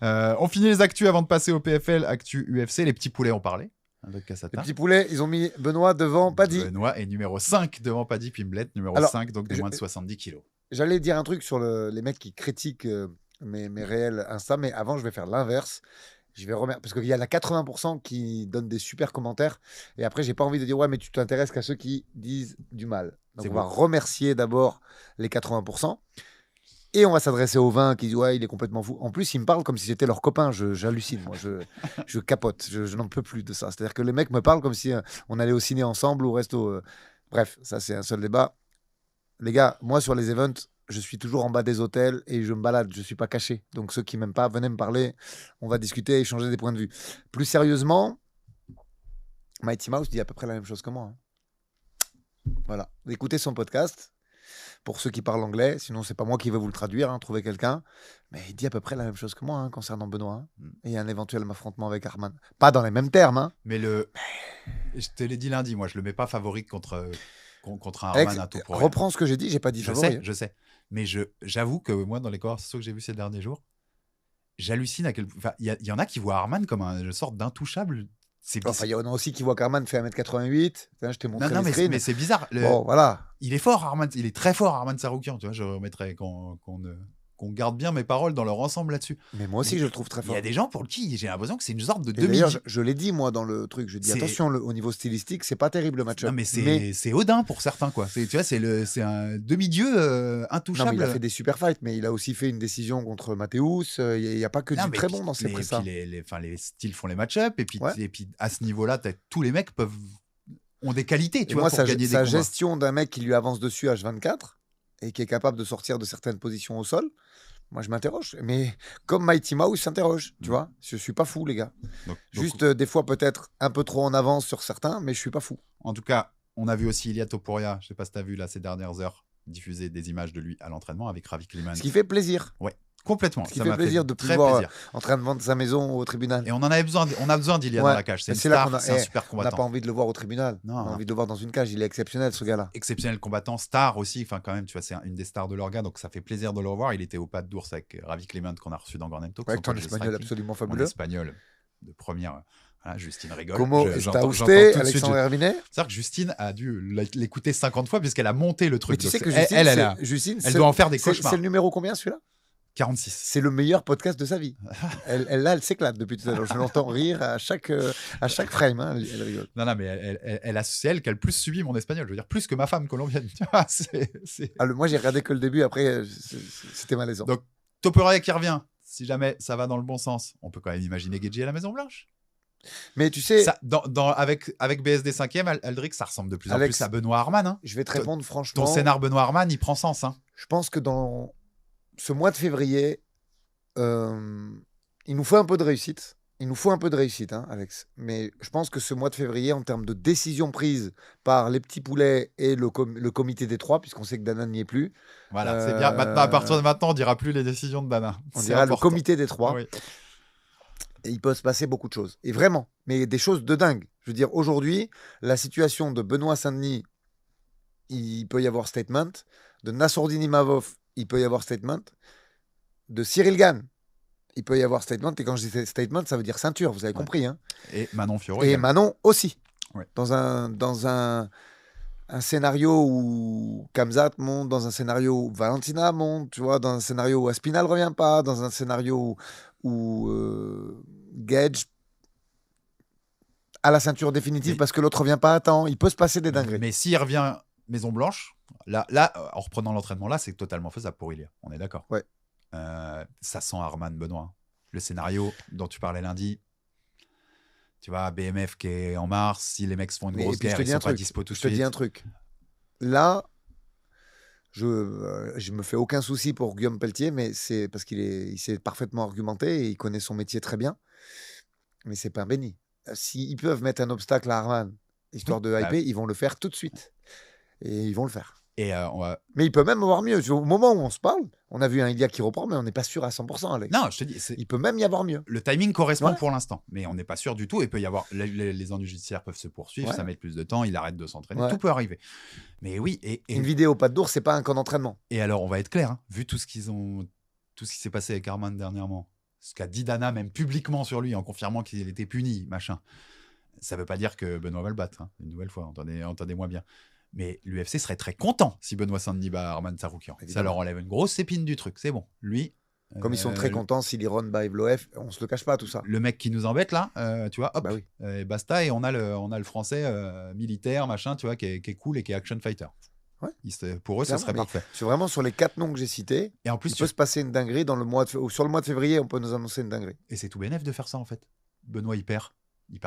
On finit les actus avant de passer au PFL, actu UFC. Les petits poulets ont parlé. Les petits poulets, ils ont mis Benoît devant Paddy. Benoît est numéro 5 devant Paddy Pimblett, numéro 5, donc des moins de 70 kilos. J'allais dire un truc sur les mecs qui critiquent mes réels Insta, mais avant, je vais faire l'inverse. Je vais remercier parce qu'il y a la 80% qui donnent des super commentaires et après j'ai pas envie de dire ouais mais tu t'intéresses qu'à ceux qui disent du mal. Donc on va remercier d'abord les 80% et on va s'adresser aux 20 qui disent ouais il est complètement fou. En plus ils me parlent comme si j'étais leur copain. J'hallucine moi, je capote. Je n'en peux plus de ça. C'est-à-dire que les mecs me parlent comme si on allait au ciné ensemble ou au resto. Bref, ça c'est un seul débat. Les gars, moi sur les events, je suis toujours en bas des hôtels et je me balade, je ne suis pas caché. Donc ceux qui m'aiment pas, venez me parler, on va discuter, échanger des points de vue. Plus sérieusement, Mighty Mouse dit à peu près la même chose que moi. Hein. Voilà. Écoutez son podcast. Pour ceux qui parlent anglais, sinon c'est pas moi qui vais vous le traduire, hein, trouver quelqu'un. Mais il dit à peu près la même chose que moi concernant Benoît. Hein. Et un éventuel affrontement avec Arman. Pas dans les mêmes termes. Hein. Mais je te l'ai dit lundi, moi je le mets pas favori contre un Arman à tout pour rien. Reprends ce que j'ai dit, j'ai pas dit favori. Je sais. Mais j'avoue que moi, dans les conversations que j'ai vues ces derniers jours, j'hallucine à quel point. Il y en a qui voient Arman comme une sorte d'intouchable. Enfin, il y en a aussi qui voient qu'Arman fait 1m88. Je t'ai montré non, mais c'est bizarre. Bon, voilà. Il est fort, Arman. Il est très fort, Arman Tsarukyan. Tu vois, je remettrais qu'on garde bien mes paroles dans leur ensemble là-dessus. Mais moi aussi, je le trouve très fort. Il y a des gens pour qui j'ai l'impression que c'est une sorte de demi. D'ailleurs, je l'ai dit, moi, dans le truc. Je dis attention, au niveau stylistique, c'est pas terrible le match-up. Non, mais c'est Odin pour certains, quoi. Tu vois, c'est un demi-dieu intouchable. Non, mais il a fait des super fights, mais il a aussi fait une décision contre Mathéus. Il n'y a pas que du très bon dans ses pressas. Les styles font les match-up. Et puis à ce niveau-là, tous les mecs ont des qualités, tu vois, pour gagner des combats. Sa gestion d'un mec qui lui avance dessus H24 et qui est capable de sortir de certaines positions au sol, moi je m'interroge. Mais comme Mighty Mouse s'interroge, tu vois, je suis pas fou, les gars. Juste des fois peut-être un peu trop en avance sur certains, mais je suis pas fou. En tout cas, on a vu aussi Ilia Topuria, je sais pas si tu as vu là ces dernières heures, diffuser des images de lui à l'entraînement avec Ravi Clemens. Ce qui fait plaisir. Ouais. Complètement. Ce qui fait plaisir de pouvoir en train de vendre sa maison au tribunal. Et on a besoin d'Ilia dans la cage. C'est une star, c'est un super combattant. On n'a pas envie de le voir au tribunal. Non. On a envie de le voir dans une cage. Il est exceptionnel, ce gars-là. Exceptionnel combattant, star aussi. Enfin, quand même, tu vois, c'est une des stars de l'orga, donc ça fait plaisir de le revoir. Il était au pas d'ours avec Ravi Clement qu'on a reçu dans Grand Talk. Avec un espagnol absolument fabuleux. En espagnol de première. Voilà, Justine rigole. Comment está usted, Alexandre Herminet? C'est-à-dire que Justine a dû l'écouter 50 fois puisqu'elle a monté le truc. Mais tu sais que Justine, elle doit en faire des cauchemars. C'est le numéro combien, celui-là? 46. C'est le meilleur podcast de sa vie. Elle s'éclate depuis tout à l'heure. Je l'entends rire à chaque frame. Hein. Elle rigole. Non, mais c'est elle qui a le plus subi mon espagnol. Je veux dire, plus que ma femme colombienne. Moi, j'ai regardé que le début. Après, c'était malaisant. Donc, Topuria qui revient. Si jamais ça va dans le bon sens, on peut quand même imaginer Gedji à la Maison-Blanche. Mais tu sais, ça, avec BSD 5e, Aldric, ça ressemble de plus en plus à Benoît Arman. Hein. Je vais te répondre franchement. Ton scénar Benoît Arman, il prend sens. Hein. Je pense que dans ce mois de février, il nous faut un peu de réussite. Hein, Alex. Mais je pense que ce mois de février, en termes de décisions prises par les petits poulets et le comité des trois, puisqu'on sait que Dana n'y est plus. Voilà, c'est bien. Maintenant, à partir de maintenant, on ne dira plus les décisions de Dana. On dira important. Le comité des trois. Oui. Et il peut se passer beaucoup de choses. Et vraiment, mais des choses de dingue. Je veux dire, aujourd'hui, la situation de Benoît Saint-Denis, il peut y avoir statement. De Nassourdine Imavov, il peut y avoir statement. De Cyril Gane, il peut y avoir statement. Et quand je dis statement, ça veut dire ceinture, vous avez compris. Hein. Et Manon Fiorot. Et Manon aussi. Ouais. Dans un scénario où Khamzat monte, dans un scénario où Valentina monte, tu vois, dans un scénario où Aspinal ne revient pas, dans un scénario où Gage à la ceinture définitive parce que l'autre revient pas à temps. Il peut se passer des dingueries. Mais s'il revient Maison Blanche, là, en reprenant l'entraînement, là, c'est totalement faisable pour Ilia. On est d'accord. Ouais. Ça sent Arman Benoît. Le scénario dont tu parlais lundi. Tu vois, BMF qui est en mars. Si les mecs se font une grosse guerre, ils sont pas dispo tout de suite. Je te dis un truc. Là, je me fais aucun souci pour Guillaume Pelletier, mais c'est parce il s'est parfaitement argumenté et il connaît son métier très bien. Mais c'est pas un béni. S'ils peuvent mettre un obstacle à Arman, histoire de hyper, ils vont le faire tout de suite. Et ils vont le faire. Mais il peut même avoir mieux. Au moment où on se parle, on a vu un Ilia qui reprend, mais on n'est pas sûr à 100%. Alex. Non, je te dis. Il peut même y avoir mieux. Le timing correspond pour l'instant, mais on n'est pas sûr du tout. Il peut y avoir. Les ennuis judiciaires peuvent se poursuivre, ça met plus de temps, il arrête de s'entraîner, tout peut arriver. Mais oui. Et une vidéo pas de d'ours, c'est pas un camp d'entraînement. Et alors, on va être clair, hein, vu tout ce qui s'est passé avec Arman dernièrement, ce qu'a dit Dana, même publiquement sur lui, en confirmant qu'il était puni, machin. Ça veut pas dire que Benoît va le battre, hein, une nouvelle fois, entendez-moi bien. Mais l'UFC serait très content si Benoît Saint-Denis bat Arman Tsarukyan. Ça leur enlève une grosse épine du truc. C'est bon. Lui. Comme ils sont très contents si Liron bat Evloev, on se le cache pas tout ça. Le mec qui nous embête là, tu vois, hop, et basta. Et on a le français militaire, machin, tu vois, qui est cool et qui est action fighter. Ouais. Pour eux, ça serait parfait. C'est vraiment sur les 4 noms que j'ai cités. Et en plus, il peut se passer une dinguerie sur le mois de février. On peut nous annoncer une dinguerie. Et c'est tout bénef de faire ça en fait. Benoît il perd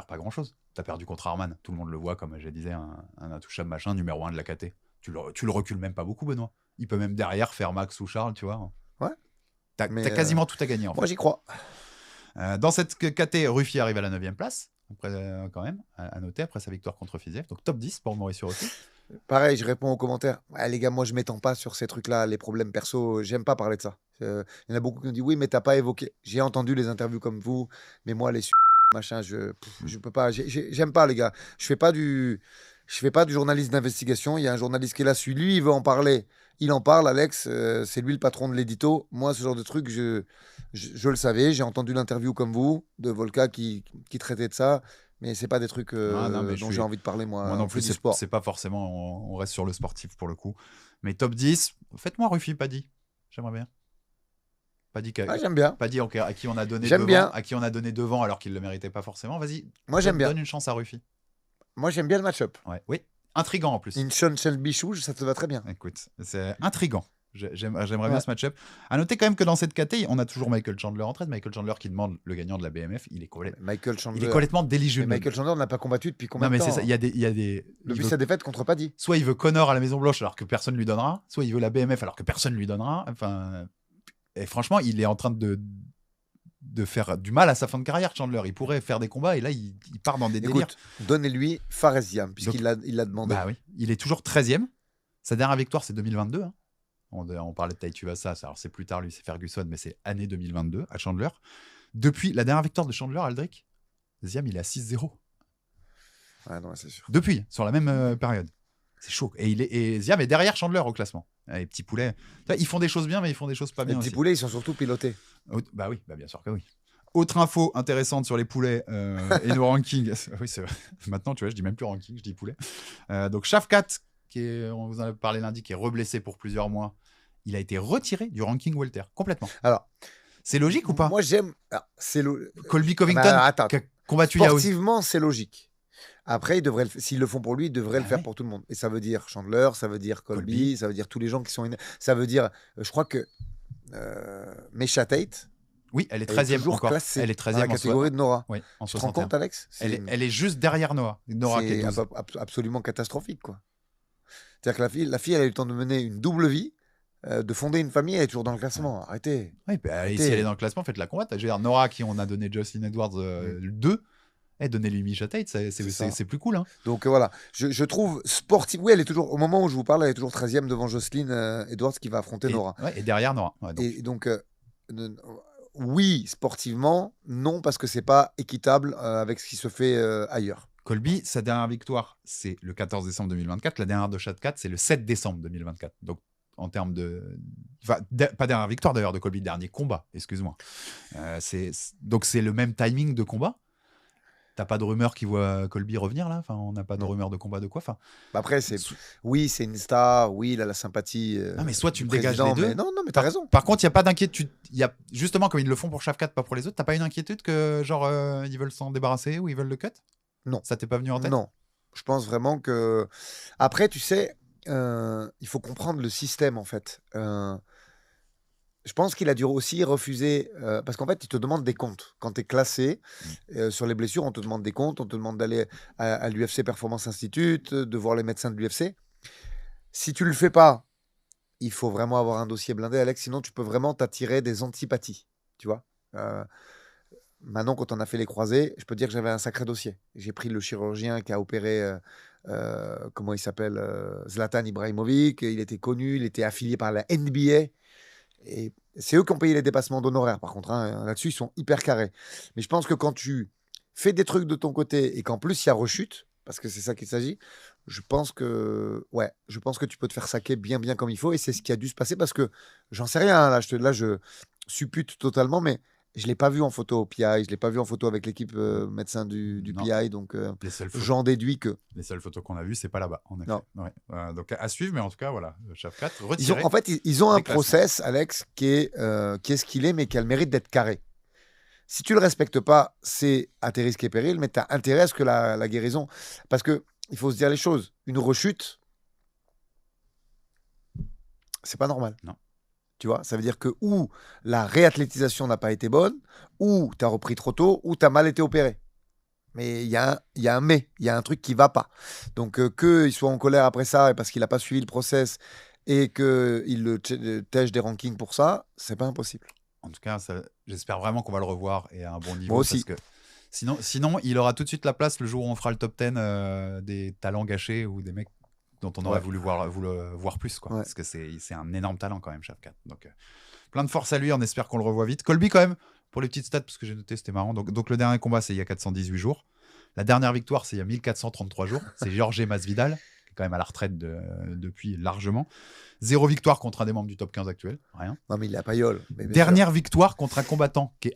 pas grand chose. T'as perdu contre Arman, tout le monde le voit, comme je disais, un intouchable machin, numéro 1 de la KT. Tu le recules même pas beaucoup, Benoît. Il peut même derrière faire Max ou Charles, tu vois. Ouais. T'as quasiment tout à gagner en fait. Moi j'y crois. Dans cette KT, Ruffier arrive à la 9e place. après, quand même, à noter, après sa victoire contre Fiziev. Donc top 10 pour Mauricio Rossi. Pareil, je réponds aux commentaires. Ouais, les gars, moi, je m'étends pas sur ces trucs-là, les problèmes perso. J'aime pas parler de ça. Il y en a beaucoup qui me disent oui, mais t'as pas évoqué. J'ai entendu les interviews comme vous, mais moi, machin, je peux pas. J'aime pas, les gars. Je fais pas du journaliste d'investigation. Il y a un journaliste qui est là, lui, il veut en parler. Il en parle, Alex. C'est lui le patron de l'édito. Moi, ce genre de truc, je le savais. J'ai entendu l'interview comme vous de Volca qui traitait de ça. Mais c'est pas des trucs Non, mais dont j'ai envie de parler, moi. Moi non On fait plus, du sport. c'est pas forcément. On reste sur le sportif pour le coup. Mais top 10, faites-moi Rufi, Paddy. J'aimerais bien. Paddy, Ah, j'aime bien. Paddy à qui on a donné J'aime devant, bien. à qui on a donné devant alors qu'il le méritait pas forcément. Vas-y. Moi, j'aime bien. Donne une chance à Rufi. Moi, j'aime bien le match-up. Ouais. Oui. Intriguant en plus. Une Sean Shelby-Chou, ça te va très bien. Écoute, c'est intriguant. J'aimerais bien Ouais. ce match-up. À noter quand même que dans cette caté, on a toujours Michael Chandler en traite. Michael Chandler qui demande le gagnant de la BMF. Il est Michael Chandler. complètement délicieux. Mais Michael Chandler n'a pas combattu depuis combien Non, de mais temps c'est ça. Il y a des. Depuis sa défaite contre Paddy. Soit il veut Connor à la Maison Blanche alors que personne lui donnera, soit il veut la BMF alors que personne lui donnera. Enfin, et franchement, il est en train de faire du mal à sa fin de carrière, Chandler. Il pourrait faire des combats et là, il part dans des délires. Écoute, donnez-lui Faresiam, puisqu'il l'a demandé. Bah oui, il est toujours 13e. Sa dernière victoire, c'est 2022. Hein. On parlait de Tai Tuivasa, alors c'est plus tard, lui, c'est Ferguson, mais c'est année 2022 à Chandler. Depuis la dernière victoire de Chandler, Aldric, Ziam, il est à 6-0. Ouais, non, c'est sûr. Depuis, sur la même période. C'est chaud. Et Ziam est derrière Chandler au classement. Les petits poulets, ils font des choses bien, mais ils font des choses pas bien. Les petits aussi. poulets, ils sont surtout pilotés. Bah oui, bah bien sûr que oui. Autre info intéressante sur les poulets et nos rankings. Oui, c'est vrai. Maintenant, tu vois, je dis même plus ranking, je dis poulet. Donc, Shafkat, on vous en a parlé lundi, qui est reblessé pour plusieurs mois, il a été retiré du ranking welter, complètement. Alors, c'est logique ou pas? Moi, j'aime. Colby Covington, attends. qui a combattu Yao. Sportivement, c'est logique. Après, s'ils le font pour lui, ils devraient le faire pour tout le monde. Et ça veut dire Chandler, ça veut dire Colby, ça veut dire tous les gens qui sont. Ça veut dire. Je crois que. Mesha Tate. Oui, elle est 13e encore. Elle est 13e dans la catégorie de Nora. Oui, en 61. Tu te rends compte, Alex? Elle est juste derrière Nora. Nora qui est 12. Absolument catastrophique, quoi. C'est-à-dire que la fille, elle a eu le temps de mener une double vie, de fonder une famille, elle est toujours dans le classement. Arrêtez. Oui, bah, si elle est dans le classement, faites-la combattre. Je veux dire, Nora, qui on a donné Jocelyn Edwards 2, donnez-lui Misha Tate, c'est plus cool. Hein. Donc voilà, je trouve sportive. Oui, elle est toujours, au moment où je vous parle, elle est toujours 13e devant Jocelyn Edwards qui va affronter Nora. Ouais, et derrière Nora. Ouais, et donc oui, sportivement, non, parce que c'est pas équitable avec ce qui se fait ailleurs. Colby, sa dernière victoire, c'est le 14 décembre 2024. La dernière de Shafkat, c'est le 7 décembre 2024. Donc, en termes de. Enfin, pas dernière victoire d'ailleurs de Colby, dernier combat, excuse-moi. Donc, c'est le même timing de combat. T'as pas de rumeur qui voit Colby revenir là? Enfin, on n'a pas de rumeur de combat de quoi? Enfin, après, oui, c'est une star, oui, il a la sympathie. Non, mais soit tu me dégages les deux. Mais non, mais t'as raison. Par contre, il n'y a pas d'inquiétude. Justement, comme ils le font pour Shafkat, pas pour les autres, t'as pas une inquiétude que genre ils veulent s'en débarrasser ou ils veulent le cut? Non. Ça t'est pas venu en tête? Non. Je pense vraiment que. Après, tu sais, il faut comprendre le système en fait. Je pense qu'il a dû aussi refuser, parce qu'en fait, il te demande des comptes. Quand tu es classé sur les blessures, on te demande des comptes, on te demande d'aller à l'UFC Performance Institute, de voir les médecins de l'UFC. Si tu le fais pas, il faut vraiment avoir un dossier blindé, Alex, sinon tu peux vraiment t'attirer des antipathies, tu vois. Maintenant, quand on a fait les croisés, je peux te dire que j'avais un sacré dossier. J'ai pris le chirurgien qui a opéré, comment il s'appelle, Zlatan Ibrahimovic. Il était connu, il était affilié par la NBA. Et c'est eux qui ont payé les dépassements d'honoraires, par contre. Hein, là-dessus, ils sont hyper carrés. Mais je pense que quand tu fais des trucs de ton côté et qu'en plus, il y a rechute, parce que c'est ça qu'il s'agit, je pense que tu peux te faire saquer bien comme il faut. Et c'est ce qui a dû se passer parce que j'en sais rien. Là, je suppute totalement, mais je ne l'ai pas vu en photo au PI, je ne l'ai pas vu en photo avec l'équipe médecin du PI, donc j'en déduis que... Les seules photos qu'on a vues, c'est pas là-bas, en effet. Ouais. Donc à suivre, mais en tout cas, voilà, Shafkat retiré. Ils ont un process, Alex, qui est ce qu'il est, mais qui a le mérite d'être carré. Si tu ne le respectes pas, c'est à tes risques et périls, mais tu as intérêt à ce que la guérison... Parce qu'il faut se dire les choses, une rechute, c'est pas normal. Non. Tu vois, ça veut dire que ou la réathlétisation n'a pas été bonne, ou tu as repris trop tôt, ou tu as mal été opéré. Mais il y a un truc qui va pas. Donc qu'il soit en colère après ça, et parce qu'il n'a pas suivi le process, et qu'il le tèche des rankings pour ça, c'est pas impossible. En tout cas, j'espère vraiment qu'on va le revoir et à un bon niveau. Moi aussi. Parce que Sinon, il aura tout de suite la place le jour où on fera le top 10 des talents gâchés ou des mecs dont on aurait voulu voir plus. Quoi. Parce que c'est un énorme talent quand même, Shavkat. Donc, plein de force à lui. On espère qu'on le revoit vite. Colby, quand même, pour les petites stats, parce que j'ai noté, c'était marrant. Donc le dernier combat, c'est il y a 418 jours. La dernière victoire, c'est il y a 1433 jours. C'est Jorge Masvidal, qui est quand même à la retraite depuis largement. 0 victoire contre un des membres du top 15 actuel. Rien. Non, mais il est à Payol. Dernière victoire contre un combattant qui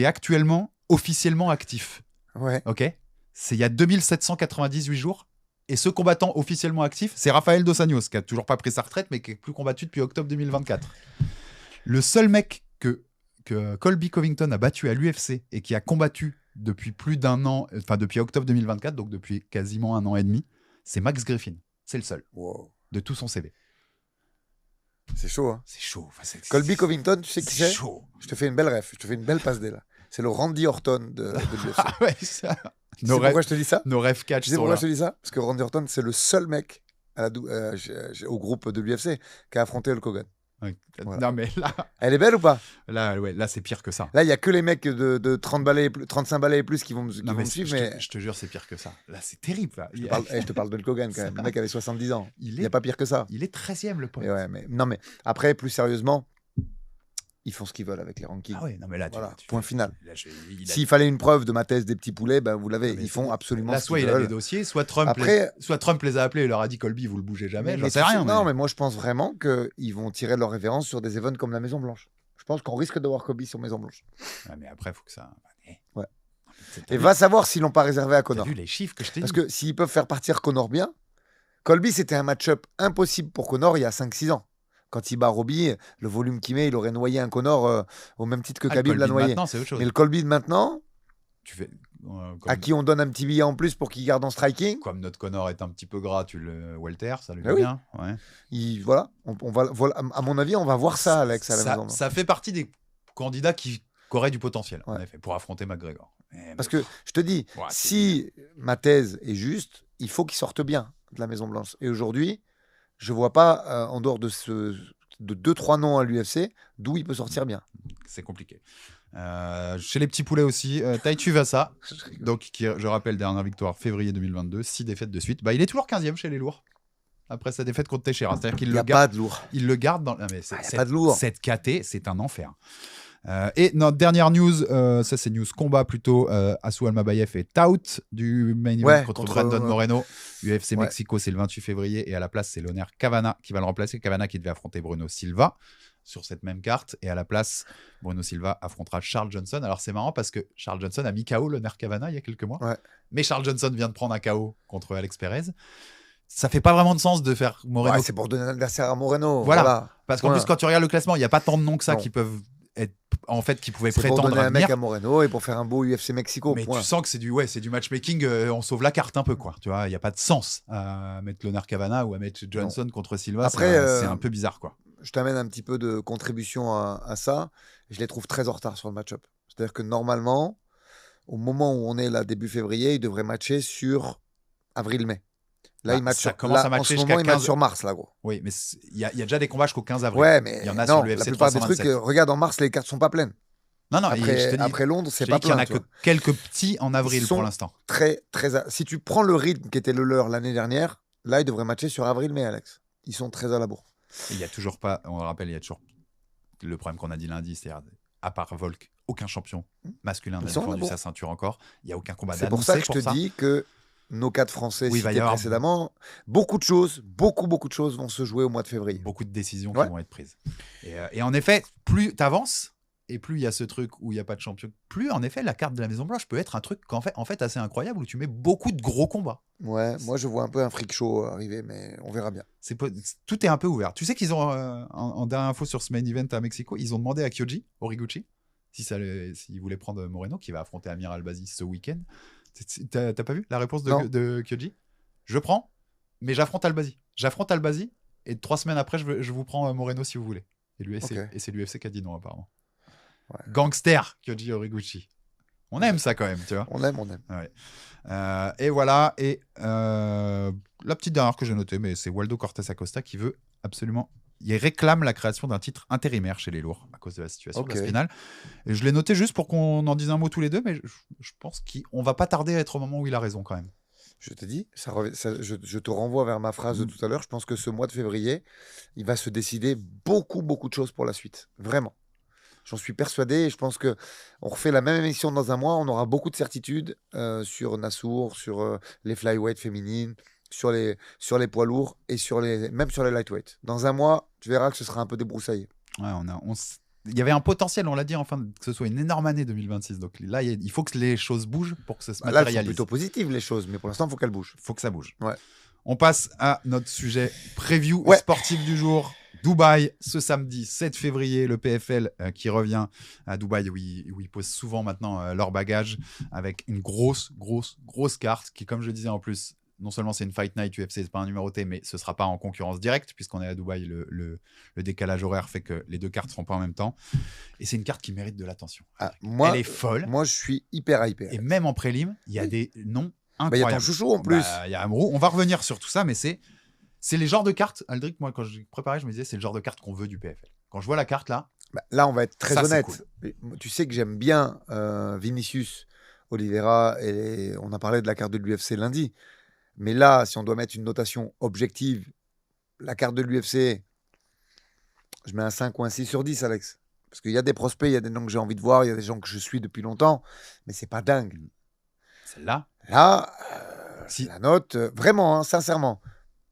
est actuellement officiellement actif. Ouais. Ok. C'est il y a 2798 jours. Et ce combattant officiellement actif, c'est Rafael Dos Anjos, qui a toujours pas pris sa retraite, mais qui est plus combattu depuis octobre 2024. Le seul mec que Colby Covington a battu à l'UFC et qui a combattu depuis plus d'un an, enfin depuis octobre 2024, donc depuis quasiment 1 an et demi, c'est Max Griffin. C'est le seul de tout son CV. C'est chaud, hein. C'est chaud. Enfin, Colby Covington, tu sais qui c'est ? Chaud. Je te fais une belle ref, je te fais une belle passe dé là. C'est le Randy Orton de l'UFC. Ah ouais, ça. Tu sais pourquoi je te dis ça ? Nos rêves catch. Tu sais pourquoi je te dis ça ? Parce que Randy Orton, c'est le seul mec au groupe de l'UFC qui a affronté Hulk Hogan. Ouais. Voilà. Non mais là, elle est belle ou pas ? Là c'est pire que ça. Là, il y a que les mecs de 35 balais et plus qui vont me suivre. Je te jure, c'est pire que ça. Là, c'est terrible. Là. Je te parle de Hulk Hogan quand même. Le mec avait 70 ans. Il n'y a pas pire que ça. Il est 13e, le pote. Non, mais après, plus sérieusement, ils font ce qu'ils veulent avec les rankings. Ah ouais, non mais là, point final. S'il fallait une preuve de ma thèse des petits poulets, ben vous l'avez. Ils font absolument là, ce qu'ils veulent. Soit il a des dossiers, soit Trump les a appelés et leur a dit Colby, vous le bougez jamais. J'en sais rien. Non, mais moi je pense vraiment qu'ils vont tirer leur révérence sur des events comme la Maison Blanche. Je pense qu'on risque de voir Colby sur Maison Blanche. Ouais, mais après, il faut que ça. Ouais. Et va savoir s'ils l'ont pas réservé à Conor. T'as vu les chiffres que je t'ai dit ? Parce que s'ils peuvent faire partir Conor bien, Colby c'était un match-up impossible pour Conor il y a 5-6 ans. Quand il bat Robbie, le volume qu'il met, il aurait noyé un Conor au même titre que Khabib l'a noyé. Mais le Colby de maintenant, à qui on donne un petit billet en plus pour qu'il garde en striking. Comme notre Conor est un petit peu gras, tu le welter, ça lui va bien. Ouais. Voilà, à mon avis, on va voir ça, Alex, à la maison. Ça fait partie des candidats qui auraient du potentiel, en effet, pour affronter McGregor. Parce que je te dis, si ma thèse est juste, il faut qu'il sorte bien de la Maison Blanche. Et aujourd'hui, je vois pas, en dehors de 2-3 noms à l'UFC, d'où il peut sortir bien. C'est compliqué. Chez les petits poulets aussi, Tai Tuivasa, donc qui, je rappelle, dernière victoire février 2022, 6 défaites de suite. Bah, il est toujours 15e chez les lourds. Après sa défaite contre Teixeira. C'est-à-dire qu'il pas de lourd. Il le garde dans. Non, mais pas de lourd. Cette KT, c'est un enfer. Et notre dernière news, ça c'est news combat plutôt, Asu Almabayev est out du main event contre Brandon Moreno. UFC Mexico, c'est le 28 février et à la place c'est Loner Cavana qui va le remplacer. Cavana qui devait affronter Bruno Silva sur cette même carte et à la place Bruno Silva affrontera Charles Johnson. Alors c'est marrant parce que Charles Johnson a mis KO Loner Cavana il y a quelques mois, mais Charles Johnson vient de prendre un KO contre Alex Perez. Ça fait pas vraiment de sens de faire Moreno. C'est pour donner un adversaire à Moreno. Voilà. Parce qu'en plus quand tu regardes le classement, il y a pas tant de noms que ça qui peuvent qui pouvaient prétendre pour donner un venir. mec à Moreno et pour faire un beau UFC Mexico. Mais tu sens que c'est du matchmaking, on sauve la carte un peu, quoi. Tu vois, il y a pas de sens à mettre Loner Cavana ou à mettre Johnson contre Silva. Après, c'est un peu bizarre, quoi. Je t'amène un petit peu de contribution à ça. Je les trouve très en retard sur le match-up. C'est-à-dire que normalement, au moment où on est là début février, ils devraient matcher sur avril-mai. Là, il match en ce moment, il match sur mars, là, gros. Oui, mais il y a déjà des combats jusqu'au 15 avril. Ouais, mais il y en a non, sur l'UFC la plupart 327. des trucs, regarde, en mars, les cartes sont pas pleines. Non, après Londres, c'est pas plein. Il n'y en a que quelques petits en avril pour l'instant. Très. Si tu prends le rythme qui était le leur l'année dernière, là, ils devraient matcher sur avril-mai, Alex. Ils sont très à la bourre. Il n'y a toujours pas, on le rappelle, il y a toujours le problème qu'on a dit lundi, c'est-à-dire, à part Volk, aucun champion masculin n'a défendu sa ceinture encore. Il n'y a aucun combat d'annoncé. C'est pour ça que je te dis que nos 4 Français cités précédemment, beaucoup de choses vont se jouer au mois de février. Beaucoup de décisions qui vont être prises. Et en effet, plus tu avances, et plus il y a ce truc où il n'y a pas de champion, plus en effet la carte de la Maison Blanche peut être un truc en fait assez incroyable où tu mets beaucoup de gros combats. Ouais, moi je vois un peu un freak show arriver, mais on verra bien. Tout est un peu ouvert. Tu sais qu'ils ont, en dernière info sur ce main event à Mexico, ils ont demandé à Kyoji Horiguchi s'il voulait prendre Moreno, qui va affronter Amir Albazi ce week-end. T'as pas vu la réponse de Kyoji ? Je prends, mais j'affronte Albazi. J'affronte Albazi et 3 semaines après, je vous prends Moreno si vous voulez. Et c'est l'UFC qui a dit non, apparemment. Ouais. Gangster, Kyoji Horiguchi. On aime ça quand même, tu vois. On aime. Ouais. Et voilà. Et la petite dernière que j'ai notée, mais c'est Waldo Cortés Acosta qui veut absolument il réclame la création d'un titre intérimaire chez les lourds à cause de la situation de la Ok. spinale. Et je l'ai noté juste pour qu'on en dise un mot tous les deux, mais je pense qu'on va pas tarder à être au moment où il a raison quand même. Je te dis, je te renvoie vers ma phrase de tout à l'heure. Je pense que ce mois de février, il va se décider beaucoup, beaucoup de choses pour la suite. Vraiment. J'en suis persuadé. Et je pense que on refait la même émission dans un mois. On aura beaucoup de certitudes sur Nassour, sur les flyweight féminines, sur les poids lourds et même sur les lightweight. Dans un mois, tu verras que ce sera un peu débroussaillé. Ouais, il y avait un potentiel, on l'a dit, enfin, que ce soit une énorme année 2026. Donc là, il faut que les choses bougent pour que ça se Là, elles sont matérialise. plutôt positives les choses, mais pour l'instant, il faut qu'elles bougent. Il faut que ça bouge. Ouais. On passe à notre sujet preview Ouais. sportif du jour. Dubaï, ce samedi 7 février, le PFL qui revient à Dubaï où ils posent souvent maintenant leur bagage avec une grosse carte qui, comme je disais en plus, non seulement c'est une Fight Night UFC, c'est pas un numéroté, mais ce sera pas en concurrence directe puisqu'on est à Dubaï, le décalage horaire fait que les deux cartes seront pas en même temps. Et c'est une carte qui mérite de l'attention. Moi, elle est folle. Moi, je suis hyper hyper. Et même en prélim, il y a des noms Il y a incroyables. ton chouchou en plus. Il y a Amrou. On va revenir sur tout ça, mais c'est les genres de cartes, Aldric, moi quand je préparais, je me disais c'est le genre de carte qu'on veut du PFL. Quand je vois la carte là, Là, on va être très ça, c'est honnête. cool. Tu sais que j'aime bien Vinicius, Oliveira, et on a parlé de la carte de l'UFC lundi. Mais là, si on doit mettre une notation objective, la carte de l'UFC, je mets un 5 ou un 6 sur 10, Alex. Parce qu'il y a des prospects, il y a des noms que j'ai envie de voir, il y a des gens que je suis depuis longtemps, mais c'est pas dingue. Celle-là, Là, si... la note, vraiment, hein, sincèrement,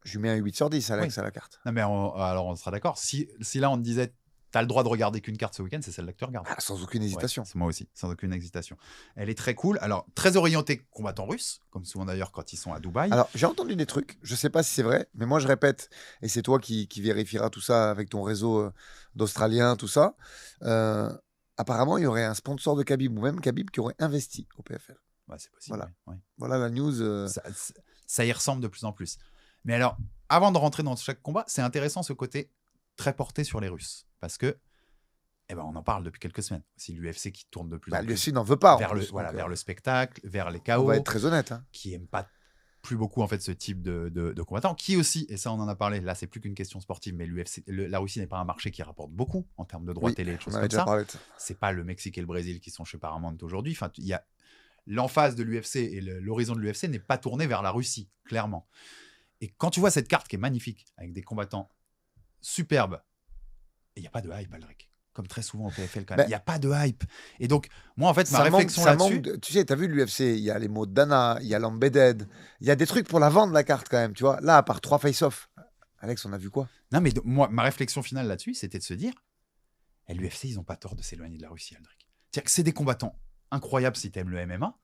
je lui mets un 8 sur 10, Alex, oui. à la carte. Non mais alors on sera d'accord. Si là on te disait t'as le droit de regarder qu'une carte ce week-end, c'est celle-là que tu regardes. Sans aucune hésitation. Ouais, c'est moi aussi, sans aucune hésitation. Elle est très cool. Alors, très orientée combattant russe, comme souvent d'ailleurs quand ils sont à Dubaï. Alors, j'ai entendu des trucs, je sais pas si c'est vrai, mais moi je répète, et c'est toi qui vérifieras tout ça avec ton réseau d'Australiens, tout ça. Apparemment, il y aurait un sponsor de Khabib, ou même Khabib qui aurait investi au PFL. Ouais, c'est possible. Voilà. Ouais. Voilà la news. Ça y ressemble de plus en plus. Mais alors, avant de rentrer dans chaque combat, c'est intéressant ce côté très porté sur les Russes. Parce que, on en parle depuis quelques semaines. C'est l'UFC qui tourne de plus en plus. L'UFC n'en veut pas. Vers le spectacle, vers les chaos. On va être très honnête. Hein. Qui n'aiment pas plus beaucoup en fait ce type de combattants. Qui aussi, et ça on en a parlé, là c'est plus qu'une question sportive, mais la Russie n'est pas un marché qui rapporte beaucoup en termes de droits télé et choses comme ça. C'est pas le Mexique et le Brésil qui sont chez Paramount aujourd'hui. Enfin, il y a l'emphase de l'UFC et l'horizon de l'UFC n'est pas tourné vers la Russie, clairement. Et quand tu vois cette carte qui est magnifique, avec des combattants superbes, il n'y a pas de hype, Aldric. Comme très souvent au PFL, quand même. Il n'y a pas de hype. Et donc, moi, en fait, ma réflexion là-dessus... Tu sais, tu as vu l'UFC, il y a les mots de Dana, il y a l'embedded, il y a des trucs pour la vendre, la carte, quand même, tu vois. Là, à part 3 face-off, Alex, on a vu quoi? Non, mais moi, ma réflexion finale là-dessus, c'était de se dire, l'UFC, ils n'ont pas tort de s'éloigner de la Russie, Aldric. C'est-à-dire que c'est des combattants incroyables si tu aimes le MMA,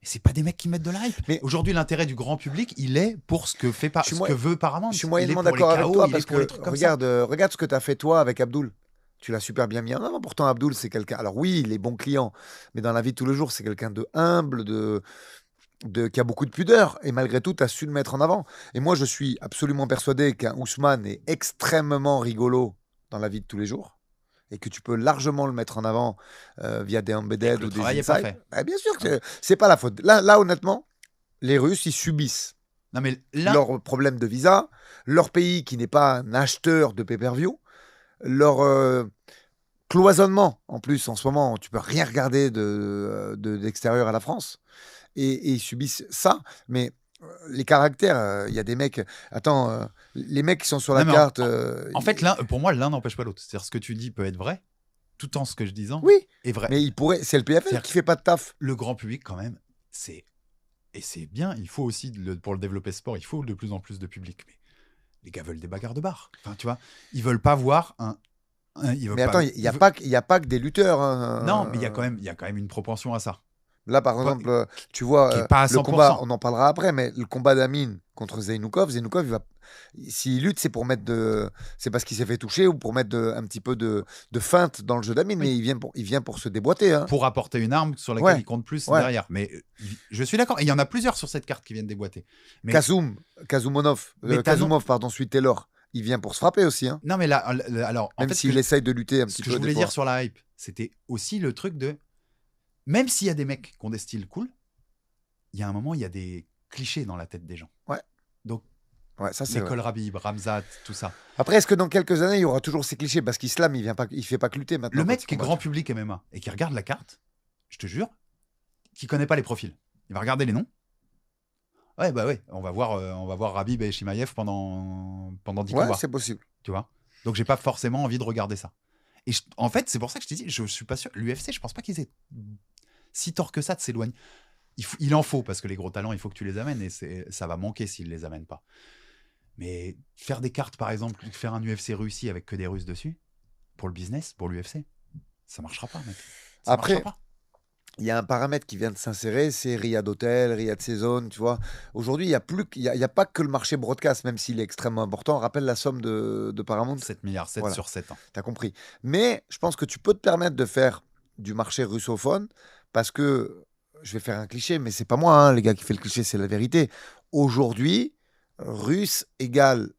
mais c'est pas des mecs qui mettent de l'hype. Mais aujourd'hui, l'intérêt du grand public, il est pour ce que veut Paramount. Je suis moyennement d'accord avec toi parce que regarde ce que tu as fait toi avec Abdul. Tu l'as super bien mis en avant. Pourtant, Abdul, c'est quelqu'un. Alors oui, il est bon client, mais dans la vie de tous les jours, c'est quelqu'un de humble, qui a beaucoup de pudeur. Et malgré tout, tu as su le mettre en avant. Et moi, je suis absolument persuadé qu'un Ousmane est extrêmement rigolo dans la vie de tous les jours. Et que tu peux largement le mettre en avant via des embedded ou des insights. Bien sûr que c'est pas la faute. Là, honnêtement, les Russes, ils subissent leur problème de visa, leur pays qui n'est pas un acheteur de pay-per-view, leur cloisonnement. En plus, en ce moment, tu peux rien regarder d'extérieur à la France. Et ils subissent ça. Mais les caractères, il y a des mecs... Attends, les mecs qui sont sur la carte... En fait, pour moi, l'un n'empêche pas l'autre. C'est-à-dire ce que tu dis peut être vrai, tout en ce que je disant est vrai. Mais c'est le PFL qui fait pas de taf. Le grand public, quand même, et c'est bien, il faut aussi, pour le développer sport, il faut de plus en plus de public. Mais les gars veulent des bagarres de bar. Enfin, tu vois, ils veulent pas voir mais attends, il n'y a pas que des lutteurs. Hein. Non, mais il y a quand même une propension à ça. Là, par exemple, tu vois, le combat, on en parlera après, mais le combat d'Amin contre Zeinoukov, s'il lutte, c'est c'est parce qu'il s'est fait toucher ou pour mettre un petit peu de feinte dans le jeu d'Amin, mais il vient pour se déboîter. Hein. Pour apporter une arme sur laquelle il compte plus derrière. Mais je suis d'accord. Et il y en a plusieurs sur cette carte qui viennent déboîter. Mais... Kazumov, suite Taylor, il vient pour se frapper aussi. Hein. Non, mais là, alors... Même s'il essaye de lutter un petit peu. Ce que je voulais dire sur la hype, c'était aussi le truc de... Même s'il y a des mecs qui ont des styles cool, il y a un moment, il y a des clichés dans la tête des gens. Ouais. Donc, Ouais, ça c'est vrai. L'école Rabib, Ramzat, tout ça. Après, est-ce que dans quelques années, il y aura toujours ces clichés? Parce qu'Islam, il fait pas que lutter maintenant. Le quand mec il qui est combat. grand public MMA et qui regarde la carte, je te jure, qui connaît pas les profils. Il va regarder les noms. Ouais, bah ouais, on va voir Rabib et Chimaev pendant 10 Ouais, combats, c'est possible. tu vois. Donc j'ai pas forcément envie de regarder ça. Et en fait, c'est pour ça que je te dis, je suis pas sûr. L'UFC, je pense pas qu'ils aient si tort que ça de s'éloigner. Il en faut, parce que les gros talents, il faut que tu les amènes, et ça va manquer s'ils les amènent pas. Mais faire des cartes, par exemple, faire un UFC Russie avec que des Russes dessus, pour le business, pour l'UFC, ça marchera pas, mec. Ça Après, marchera pas. il y a un paramètre qui vient de s'insérer, c'est Riyad Hotel, Riyad Season, tu vois. Aujourd'hui, il y a pas que le marché broadcast, même s'il est extrêmement important. Rappelle la somme de Paramount. 7 milliards, 7 Voilà. sur 7 ans. T'as compris. Mais je pense que tu peux te permettre de faire du marché russophone parce que, je vais faire un cliché, mais c'est pas moi, hein, les gars, qui fait le cliché, c'est la vérité. Aujourd'hui, russe égale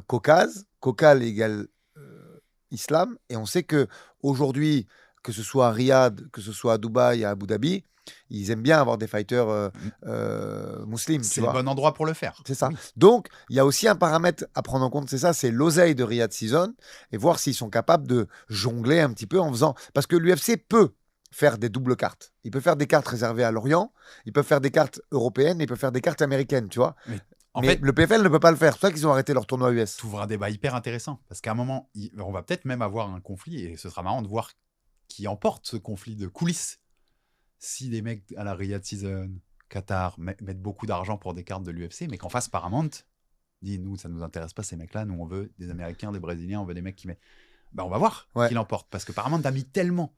Caucase, Caucase égale islam. Et on sait que aujourd'hui, que ce soit à Riyad, que ce soit à Dubaï, à Abu Dhabi, ils aiment bien avoir des fighters musulmans, tu C'est le vois. bon endroit pour le faire. C'est ça. Oui. Donc, il y a aussi un paramètre à prendre en compte, c'est ça, c'est l'oseille de Riyad Season et voir s'ils sont capables de jongler un petit peu en faisant. Parce que l'UFC peut faire des doubles cartes. Il peut faire des cartes réservées à l'Orient, il peut faire des cartes européennes, il peut faire des cartes américaines, tu vois. En Mais fait, le PFL ne peut pas le faire. C'est pour ça qu'ils ont arrêté leur tournoi US. tu ouvres un débat hyper intéressant. Parce qu'à un moment, on va peut-être même avoir un conflit, et ce sera marrant de voir qui emporte ce conflit de coulisses. Si des mecs à la Riyadh Season, Qatar, mettent beaucoup d'argent pour des cartes de l'UFC, mais qu'en face Paramount dit, nous, ça ne nous intéresse pas ces mecs-là, nous on veut des Américains, des Brésiliens, on veut des mecs qui mettent... Bah, on va voir Ouais. qui l'emporte, parce que Paramount a mis tellement.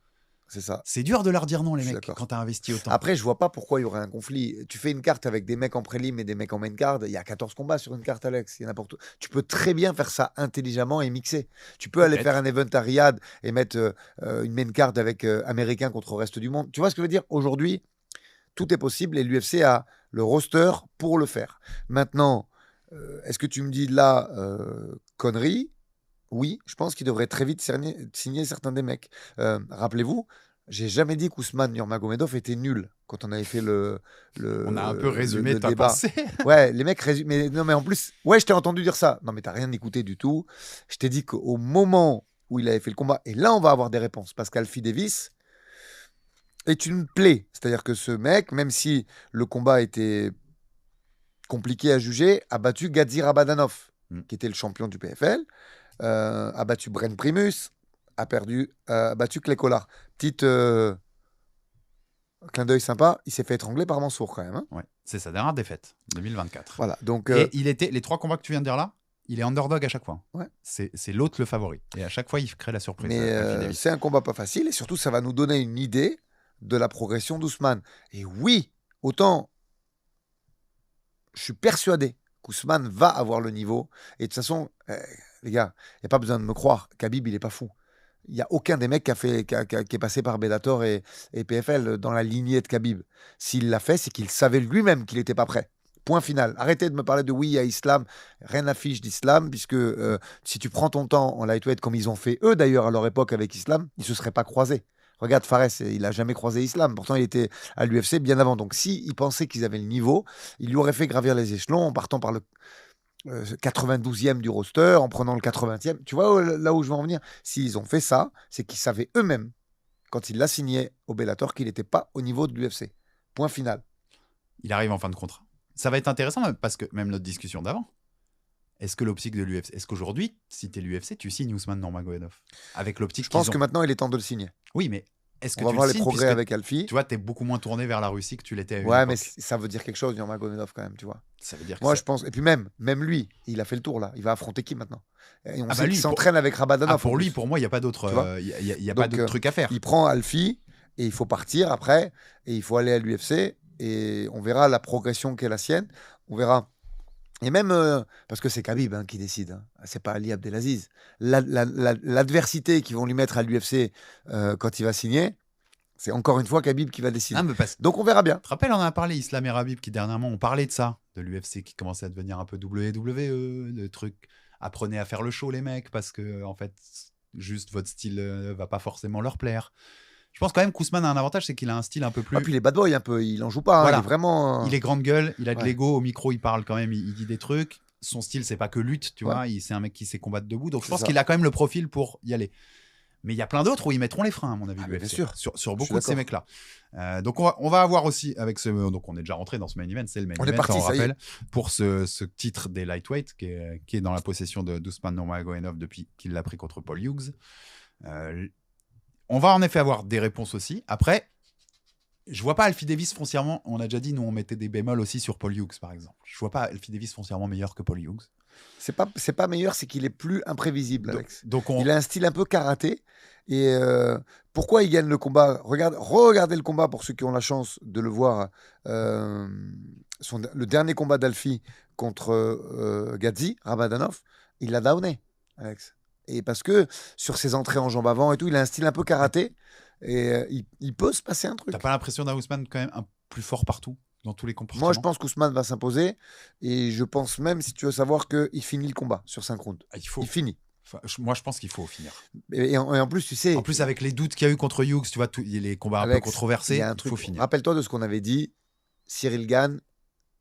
C'est ça. C'est dur de leur dire non, les Je suis mecs, d'accord. quand t'as investi autant. Après, je vois pas pourquoi il y aurait un conflit. Tu fais une carte avec des mecs en prélim et des mecs en main card. Il y a 14 combats sur une carte, Alex. Il y a n'importe où. Tu peux très bien faire ça intelligemment et mixer. Tu peux aller Peut-être. faire un event à Riyad et mettre une main card avec Américain contre le reste du monde. Tu vois ce que je veux dire? Aujourd'hui, tout est possible et l'UFC a le roster pour le faire. Maintenant, est-ce que tu me dis là, connerie? Oui, je pense qu'il devrait très vite signer certains des mecs. Rappelez-vous, j'ai jamais dit qu'Ousmane Nurmagomedov était nul quand on avait fait On a un peu résumé le ta débat. pensée. Ouais, les mecs résument. Mais non, mais en plus, ouais, je t'ai entendu dire ça. Non, mais t'as rien écouté du tout. Je t'ai dit qu'au moment où il avait fait le combat, et là, on va avoir des réponses parce qu'Alfie Davis est une plaie. C'est-à-dire que ce mec, même si le combat était compliqué à juger, a battu Gadzhi Rabadanov, qui était le champion du PFL. A battu Bren Primus, a battu Clay Collard. Petite clin d'œil sympa, il s'est fait étrangler par Mansour quand même. Hein. Ouais, c'est sa dernière défaite, 2024. Voilà, donc Et les 3 combats que tu viens de dire là, il est underdog à chaque fois. Ouais. C'est l'autre le favori. Et à chaque fois, il crée la surprise. mais c'est un combat pas facile et surtout, ça va nous donner une idée de la progression d'Ousmane. Et oui, autant je suis persuadé qu'Ousmane va avoir le niveau. Et de toute façon, les gars, il n'y a pas besoin de me croire. Khabib, il n'est pas fou. Il n'y a aucun des mecs qui est passé par Bellator et PFL dans la lignée de Khabib. S'il l'a fait, c'est qu'il savait lui-même qu'il n'était pas prêt. Point final. Arrêtez de me parler de oui, il y a Islam. Rien n'affiche d'Islam, puisque si tu prends ton temps en lightweight, comme ils ont fait eux d'ailleurs à leur époque avec Islam, ils ne se seraient pas croisés. Regarde, Fares, il n'a jamais croisé Islam. Pourtant, il était à l'UFC bien avant. Donc, s'ils pensaient qu'ils avaient le niveau, ils lui auraient fait gravir les échelons en partant par le 92e du roster, en prenant le 80e. Tu vois là où je veux en venir? S'ils ont fait ça, c'est qu'ils savaient eux-mêmes, quand ils l'a signé au Bellator, qu'il n'était pas au niveau de l'UFC. Point final. Il arrive en fin de contrat. Ça va être intéressant, parce que même notre discussion d'avant, est-ce que l'optique de l'UFC, est-ce qu'aujourd'hui, si tu es l'UFC, tu signes Ousmane Nurmagomedov avec l'optique? Je pense que maintenant, il est temps de le signer. Oui, mais est-ce que on va tu voir le les signes, progrès avec Alfie. Tu vois, tu es beaucoup moins tourné vers la Russie que tu l'étais à une ouais, époque. mais ça veut dire quelque chose, Nurmagomedov, quand même, tu vois. Ça veut dire que moi, je pense. Et puis même lui, il a fait le tour, là. Il va affronter qui maintenant? Et on sait lui, qu'il s'entraîne avec Rabadanov. pour lui, pour moi, il n'y a pas d'autre pas d'autre truc à faire. Il prend Alfie et il faut partir après. Et il faut aller à l'UFC. Et on verra la progression qu'est la sienne. On verra. Et même, parce que c'est Khabib qui décide, hein. C'est pas Ali Abdelaziz. L'adversité qu'ils vont lui mettre à l'UFC quand il va signer, c'est encore une fois Khabib qui va décider. Donc on verra bien. Tu te rappelles, on en a parlé, Islam et Rabib, qui dernièrement ont parlé de ça, de l'UFC qui commençait à devenir un peu WWE, de trucs. Apprenez à faire le show, les mecs, parce que, en fait, juste votre style va pas forcément leur plaire. Je pense quand même qu'Ousmane a un avantage, c'est qu'il a un style un peu plus. Ah, puis il est bad boy un peu, il en joue pas. Voilà. Il est vraiment. Il est grande gueule, il a de l'ego, au micro, il parle quand même, il dit des trucs. son style, c'est pas que lutte, tu vois. C'est un mec qui sait combattre debout. Donc, je pense ça. qu'il a quand même le profil pour y aller. Mais il y a plein d'autres où ils mettront les freins, à mon avis, bien sûr. sur beaucoup de ces mecs-là. Donc, on va avoir aussi avec ce. Donc, on est déjà rentré dans ce main event. C'est le main event, on rappelle, pour ce titre des lightweight qui est dans la possession d'Ousmane Nurmagomedov depuis qu'il l'a pris contre Paul Hughes. On va en effet avoir des réponses aussi. Après, je vois pas Alfie Davis foncièrement. On a déjà dit, nous, on mettait des bémols aussi sur Paul Hughes, par exemple. Je vois pas Alfie Davis foncièrement meilleur que Paul Hughes. C'est pas meilleur, c'est qu'il est plus imprévisible, Alex. Donc il a un style un peu karaté. Et pourquoi il gagne le combat? Regardez le combat pour ceux qui ont la chance de le voir. Le dernier combat d'Alfie contre Gadzi Ramadanov, il l'a downé, Alex. Et parce que sur ses entrées en jambes avant et tout, il a un style un peu karaté. Et il peut se passer un truc. T'as pas l'impression d'un Ousmane quand même un plus fort partout dans tous les comportements? Moi, je pense qu'Ousmane va s'imposer. Et je pense même, si tu veux savoir, qu'il finit le combat sur 5 rounds. Il finit. Enfin, moi, je pense qu'il faut finir. Et en plus, tu sais... En plus, avec les doutes qu'il y a eu contre Hughes, tu vois, les combats Alex, un peu controversés, il faut finir. Rappelle-toi de ce qu'on avait dit. Cyril Gane,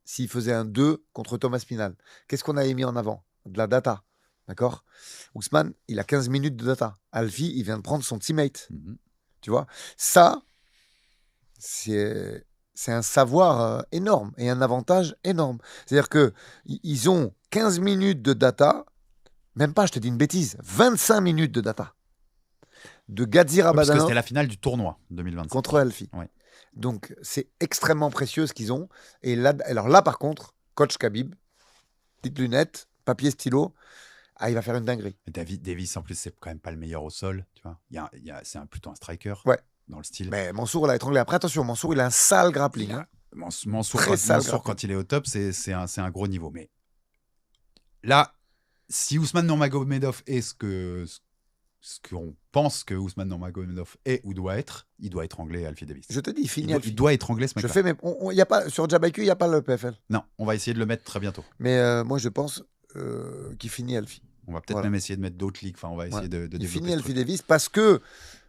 s'il faisait un 2 contre Thomas Pinal, qu'est-ce qu'on avait mis en avant? De la data. D'accord? Ousmane, il a 15 minutes de data. Alfie, il vient de prendre son teammate. Tu vois? Ça, c'est un savoir énorme et un avantage énorme. C'est-à-dire qu'ils ont 15 minutes de data, même pas, je te dis une bêtise, 25 minutes de data. De Gadzi Ramadanov. Parce que c'était la finale du tournoi 2025. Contre Alfie. Ouais. Donc, c'est extrêmement précieux ce qu'ils ont. Et là, alors là, par contre, coach Khabib, petite lunette, papier, stylo, il va faire une dinguerie. Davis, en plus, c'est quand même pas le meilleur au sol. Tu vois, c'est plutôt un striker. Ouais. Dans le style. Mais Mansour l'a étranglé. Après, attention, Mansour, il a un sale grappling. Mansour, quand il est au top, c'est un gros niveau. Mais là, si Ousmane Nurmagomedov est ce qu'on pense que Ousmane Nurmagomedov est ou doit être, il doit étrangler Alfie Davis. Je te dis, il finit. Il doit étrangler ce mec-là. Y a pas, sur Jabaiku, il n'y a pas le PFL. Non, on va essayer de le mettre très bientôt. Mais moi, je pense qu'il finit Alfie. On va peut-être même essayer de mettre d'autres ligues. Enfin, on va essayer de développer. Il finit Alfie Davis parce que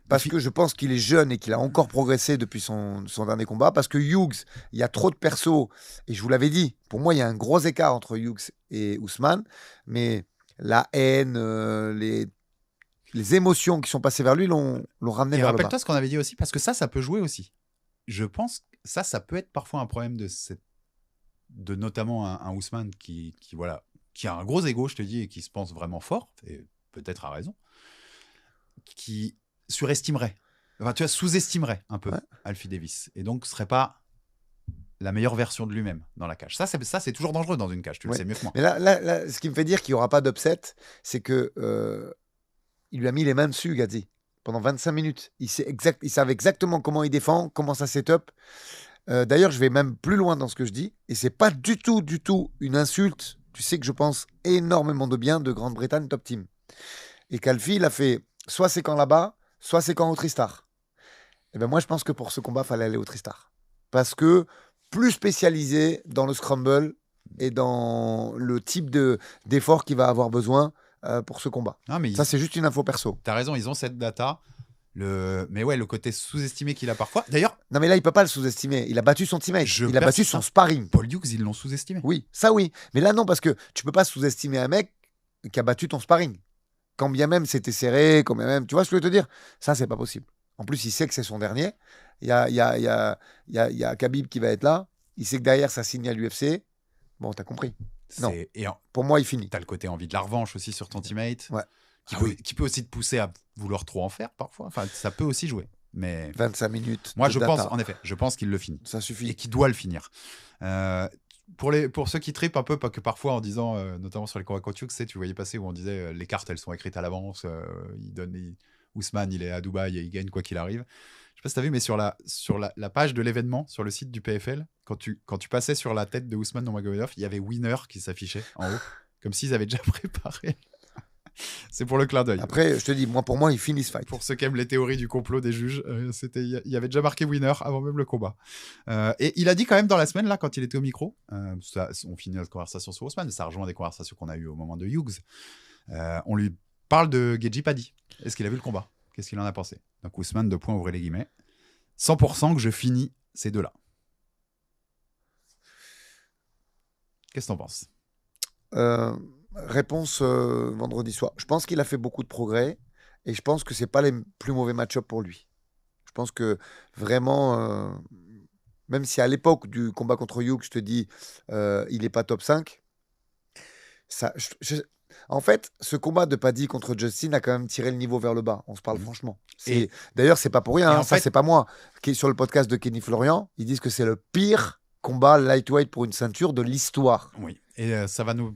je pense qu'il est jeune et qu'il a encore progressé depuis son dernier combat. Parce que Hughes, il y a trop de persos. Et je vous l'avais dit, pour moi, il y a un gros écart entre Hughes et Ousmane. Mais la haine, les émotions qui sont passées vers lui l'ont ramené vers le bas. Rappelle-toi ce qu'on avait dit aussi, parce que ça peut jouer aussi. Je pense que ça peut être parfois un problème de notamment un Ousmane qui a un gros ego, je te dis, et qui se pense vraiment fort, et peut-être à raison, qui surestimerait, enfin, tu vois, sous-estimerait un peu Alfie Davis, et donc serait pas la meilleure version de lui-même dans la cage. Ça c'est toujours dangereux dans une cage, tu le sais mieux que moi. Mais là, ce qui me fait dire qu'il n'y aura pas d'upset, c'est que il lui a mis les mains dessus, Gadzi, pendant 25 minutes. Il savait exactement comment il défend, comment ça set-up. D'ailleurs, je vais même plus loin dans ce que je dis, et c'est pas du tout une insulte. Tu sais que je pense énormément de bien de Grande-Bretagne Top Team. Et qu'Alfie, il a fait soit ses camps là-bas, soit ses camps au Tristar. Et ben moi, je pense que pour ce combat, il fallait aller au Tristar. Parce que plus spécialisé dans le scramble et dans le type d'effort qu'il va avoir besoin pour ce combat. Ça, c'est juste une info perso. T'as raison, ils ont cette data. Mais ouais, le côté sous-estimé qu'il a parfois. D'ailleurs. Non, mais là, il peut pas le sous-estimer. Il a battu son teammate. Il a battu son sparring. Paul Hughes, ils l'ont sous-estimé. Oui, ça oui. Mais là, non, parce que tu peux pas sous-estimer un mec qui a battu ton sparring. Quand bien même c'était serré, quand bien même. Tu vois ce que je veux te dire? Ça, c'est pas possible. En plus, il sait que c'est son dernier. Il y a Khabib qui va être là. Il sait que derrière, ça signe à l'UFC. Bon, t'as compris. Non. Pour moi, il finit. T'as le côté envie de la revanche aussi sur ton teammate. Ouais. Qui peut aussi te pousser à vouloir trop en faire parfois. Enfin, ça peut aussi jouer. Mais 25 minutes. Moi, je pense qu'il le finit. Ça suffit. Et qu'il doit le finir. Pour ceux qui tripent un peu, parce que parfois en disant, notamment sur les combats contre Hughes, tu voyais passer où on disait les cartes elles sont écrites à l'avance. Ousmane il est à Dubaï et il gagne quoi qu'il arrive. Je sais pas si t'as vu, mais sur la page de l'événement sur le site du PFL, quand tu passais sur la tête de Ousmane Nurmagomedov, il y avait winner qui s'affichait en haut, comme s'ils avaient déjà préparé. C'est pour le clin d'œil. Après, je te dis, pour moi, il finit ce fight. Pour ceux qui aiment les théories du complot des juges, il y avait déjà marqué winner avant même le combat. Et il a dit quand même dans la semaine, là, quand il était au micro, on finit notre conversation sur Ousmane, ça rejoint des conversations qu'on a eues au moment de Hughes. On lui parle de Gedji Paddy. Est-ce qu'il a vu le combat? Qu'est-ce qu'il en a pensé? Donc Ousmane, 2 points, ouvrez les guillemets. 100% que je finis ces deux-là. Qu'est-ce que t'en penses? réponse vendredi soir. Je pense qu'il a fait beaucoup de progrès et je pense que c'est pas les plus mauvais match-up pour lui. Je pense que vraiment, même si à l'époque du combat contre Hugh, je te dis, il n'est pas top 5, ça, en fait, ce combat de Paddy contre Justin a quand même tiré le niveau vers le bas. On se parle franchement. D'ailleurs, c'est pas pour rien. Hein, ça, c'est pas moi. Qui est sur le podcast de Kenny Florian, ils disent que c'est le pire combat lightweight pour une ceinture de l'histoire. Oui. Et ça va nous.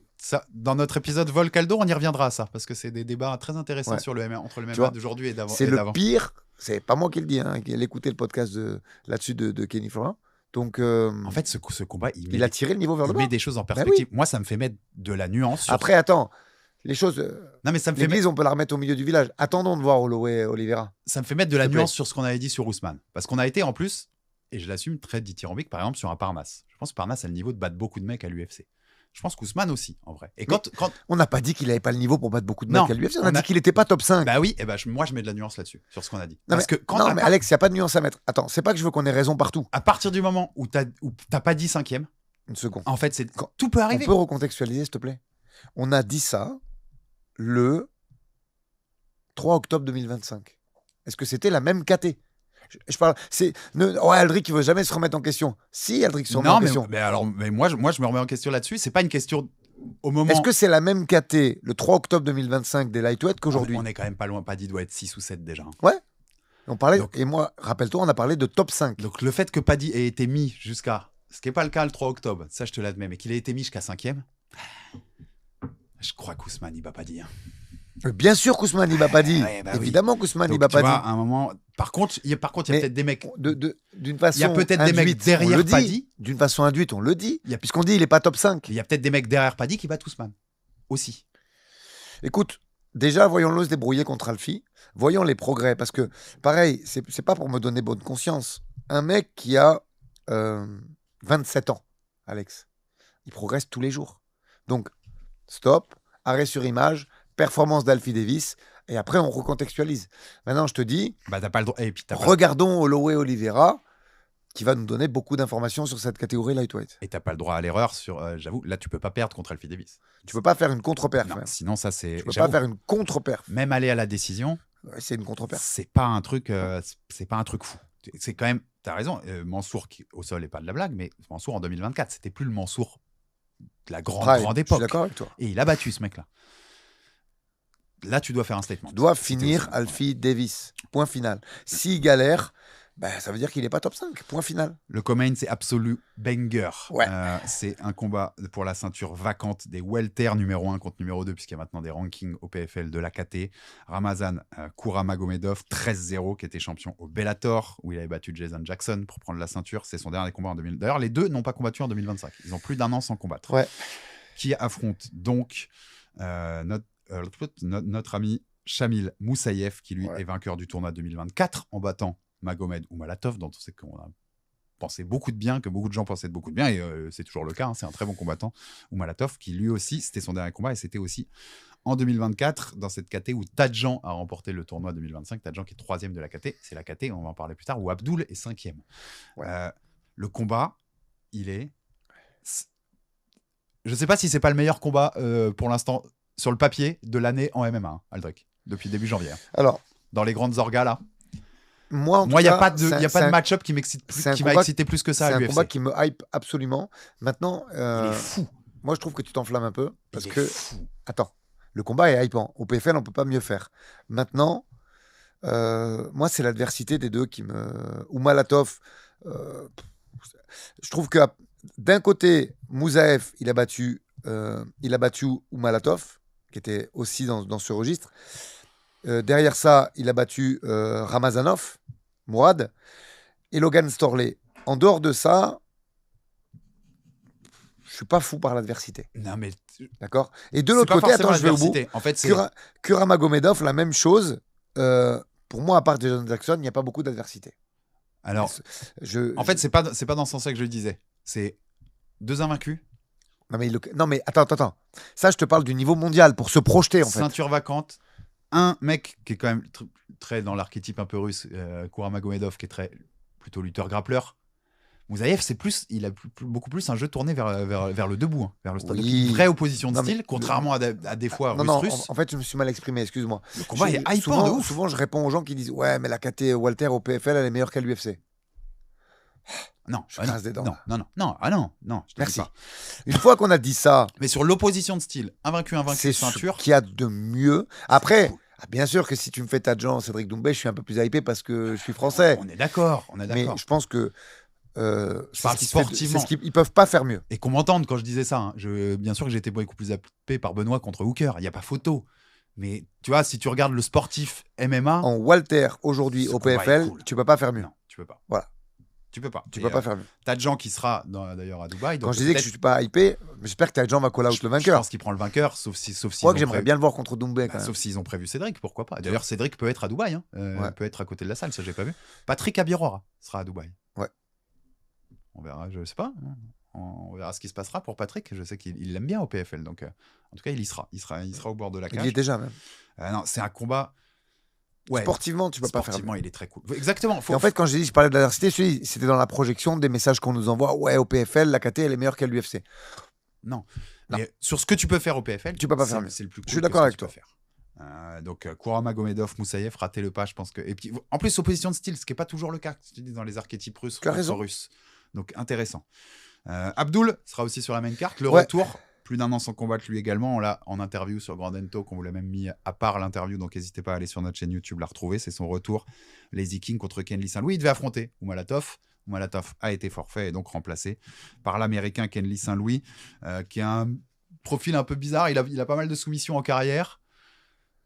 Dans notre épisode Volcaldo, on y reviendra à ça parce que c'est des débats très intéressants sur le MMA, entre le MMA d'aujourd'hui et d'avant. C'est le pire. C'est pas moi qui le dis. Hein, il a écouté le podcast là-dessus de Kenny Florian. Donc, en fait, ce combat, il a tiré le niveau vers le bas. Il met des choses en perspective. Moi, ça me fait mettre de la nuance. Après, attends. Les choses. Non, mais ça me l'église, on peut la remettre au milieu du village. Attendons de voir Holloway Oliveira. Ça me fait mettre de la nuance sur ce qu'on avait dit sur Ousmane. Parce qu'on a été en plus, et je l'assume, très dithyrambique, par exemple, sur un Parnasse. Je pense que Parnasse a le niveau de battre beaucoup de mecs à l'UFC. Je pense qu'Ousmane aussi, en vrai. Et quand... On n'a pas dit qu'il n'avait pas le niveau pour battre beaucoup de mecs à l'UFC. On a dit qu'il n'était pas top 5. Bah oui, et bah moi je mets de la nuance là-dessus, sur ce qu'on a dit. Non, parce que mais Alex, il n'y a pas de nuance à mettre. Attends, c'est pas que je veux qu'on ait raison partout. À partir du moment où t'as pas dit 5e, une seconde. En fait, tout peut arriver. On peut recontextualiser, s'il te plaît. On a dit ça le 3 octobre 2025. Est-ce que c'était la même KT ? Je parle. Aldric, il veut jamais se remettre en question. Si, Aldric se remet en question. Mais moi, je me remets en question là-dessus. C'est pas une question au moment. Est-ce que c'est la même KT le 3 octobre 2025 des lightweight qu'aujourd'hui ? On est quand même pas loin. Paddy doit être 6 ou 7 déjà. Ouais. On parlait. Donc, et moi, rappelle-toi, on a parlé de top 5. Donc le fait que Paddy ait été mis jusqu'à. Ce qui n'est pas le cas le 3 octobre, ça je te l'admets, mais qu'il ait été mis jusqu'à 5e. Je crois qu'Ousmane, il bat Paddy. Hein. Bien sûr qu'Ousmane il bat pas dit. Évidemment qu'Ousmane il bat pas dit. À un moment, par contre, il y a peut-être des mecs. D'une façon, il y a peut-être des mecs derrière Paddy. D'une façon induite, on le dit. Puisqu'on dit il est pas top 5. Il y a peut-être des mecs derrière Paddy qui battent Ousmane aussi. Écoute, déjà voyons-le se débrouiller contre Alfie. Voyons les progrès parce que pareil, c'est pas pour me donner bonne conscience. Un mec qui a 27 ans, Alex, il progresse tous les jours. Donc stop, arrêt sur image. Performance d'Alfie Davis, et après on recontextualise. Maintenant, je te dis, t'as pas le droit. Regardons Holloway Oliveira, qui va nous donner beaucoup d'informations sur cette catégorie lightweight. Et t'as pas le droit à l'erreur sur. J'avoue, là, tu peux pas perdre contre Alfie Davis. Tu peux pas faire une contre-perf. Sinon, ça c'est. Tu peux pas faire une contre-perf. Même aller à la décision. C'est une contre-perf. C'est pas un truc. C'est pas un truc fou. C'est quand même. T'as raison. Mansour qui au sol est pas de la blague, mais Mansour en 2024, c'était plus le Mansour de la grande époque. Je suis d'accord avec toi. Et il a battu ce mec-là. Là, tu dois faire un statement. Tu dois finir Alfie Davis. Point final. S'il galère, ça veut dire qu'il n'est pas top 5. Point final. Le co-main, c'est absolu banger. Ouais. C'est un combat pour la ceinture vacante des welter numéro 1 contre numéro 2, puisqu'il y a maintenant des rankings au PFL de la KT. Ramazan Kouramagomedov, 13-0, qui était champion au Bellator, où il avait battu Jason Jackson pour prendre la ceinture. C'est son dernier combat en 2000. D'ailleurs, les deux n'ont pas combattu en 2025. Ils ont plus d'un an sans combattre. Ouais. Qui affronte donc notre ami Shamil Moussaïev, qui lui est vainqueur du tournoi 2024 en battant Magomed Oumalatov, dont on sait qu'on a pensé beaucoup de bien, que beaucoup de gens pensaient de beaucoup de bien, et c'est toujours le cas, c'est un très bon combattant, Oumalatov, qui lui aussi, c'était son dernier combat, et c'était aussi en 2024, dans cette KT où Tadjan a remporté le tournoi 2025, Tadjan qui est 3e de la KT, c'est la KT, on va en parler plus tard, où Abdul est 5e. Ouais. Le combat, il est... Je ne sais pas si c'est pas le meilleur combat pour l'instant sur le papier de l'année en MMA, hein, Aldric, depuis début janvier. Alors, dans les grandes orgas là. Moi, il n'y a pas de match-up qui m'excite plus, qui m'a excité plus que ça à l'UFC. C'est un combat qui me hype absolument. Maintenant, il est fou. Moi, je trouve que tu t'enflammes un peu parce que attends, le combat est hypant. Au PFL, on peut pas mieux faire. Maintenant, moi, c'est l'adversité des deux qui me. Oumalatov, je trouve que d'un côté, Moussaïev, il a battu Oumalatov, qui était aussi dans ce registre. Derrière ça, il a battu Ramazanov, Mourad, et Logan Storley. En dehors de ça, je suis pas fou par l'adversité. Non, mais... D'accord. Et de l'autre côté, attends, je vais au bout. En fait, Kouramagomedov, la même chose. Pour moi, à part Jason Jackson, il n'y a pas beaucoup d'adversité. Alors, en fait, c'est pas dans ce sens-là que je le disais. C'est 2 invaincus. Non, mais attends. Ça, je te parle du niveau mondial pour se projeter, en fait. Ceinture vacante. Un mec qui est quand même très dans l'archétype un peu russe, Kouramagomedov, qui est plutôt lutteur-grappleur. Moussaïev, il a beaucoup plus un jeu tourné vers le debout, hein, vers le stand-up. Oui. Une vraie opposition de Non, mais style, contrairement à des fois Non, russe. en fait, je me suis mal exprimé, excuse-moi. Le combat est hypant de ouf. Souvent, je réponds aux gens qui disent ouais, mais la KT Walter au PFL, elle est meilleure qu'à l'UFC. Non, Je crasse des dents. non, je te dis Merci. pas. Une fois qu'on a dit ça, Mais sur l'opposition de style, invaincu, c'est ceinture. ce qu'il y a de mieux. Après, bien sûr que si tu me fais Tadjan, Cédric Doumbé, je suis un peu plus hypé parce que je suis français. On est d'accord. Mais je pense que parle sportivement. Ils peuvent pas faire mieux. Et qu'on m'entende quand je disais ça. Hein. Bien sûr que j'étais beaucoup plus happé par Benoît contre Hooker. Il n'y a pas photo. Mais tu vois, si tu regardes le sportif MMA. En Walter, aujourd'hui, au PFL, tu peux pas faire mieux. Non, tu peux pas. Voilà. Tu peux pas. Tu peux pas faire mieux. Tadjan qui sera d'ailleurs à Dubaï. Quand je disais que je suis pas hypé, j'espère que Tadjan va call out le vainqueur. Je pense qu'il prend le vainqueur, sauf si. Moi, que j'aimerais bien le voir contre Doumbé. Sauf s'ils ont prévu Cédric, pourquoi pas. D'ailleurs, Cédric peut être à Dubaï. Hein. Peut être à côté de la salle, ça j'ai pas vu. Patrick Abirora sera à Dubaï. Ouais. On verra, je sais pas. On verra ce qui se passera pour Patrick. Je sais qu'il l'aime bien au PFL. Donc, en tout cas, il y sera. Il sera au bord de la cage. Il y est déjà même. Non, c'est un combat. Ouais. Sportivement, tu peux pas faire. Sportivement, il est très cool. Exactement. Et en fait, quand j'ai dit je parlais de l'adversité, c'était dans la projection des messages qu'on nous envoie. Ouais, au PFL, la KT, elle est meilleure qu'à l'UFC. Non. Mais sur ce que tu peux faire au PFL, tu peux pas faire mieux. C'est le plus cool. Je suis d'accord avec toi. Donc, Kurama Gomedov, Moussaïev, raté le pas, je pense que. Et puis, en plus, opposition de style, ce qui n'est pas toujours le cas, tu dis, dans les archétypes russes. Tu as raison. Donc, intéressant. Abdul sera aussi sur la main carte. Le retour, plus d'un an sans combattre lui également. On l'a en interview sur Grandento, qu'on vous l'a même mis à part l'interview. Donc, n'hésitez pas à aller sur notre chaîne YouTube la retrouver. C'est son retour. Lazy King contre Kenly Saint-Louis. Il devait affronter Oumalatov. Oumalatov a été forfait et donc remplacé par l'américain Kenly Saint-Louis, qui a un profil un peu bizarre. Il a pas mal de soumissions en carrière.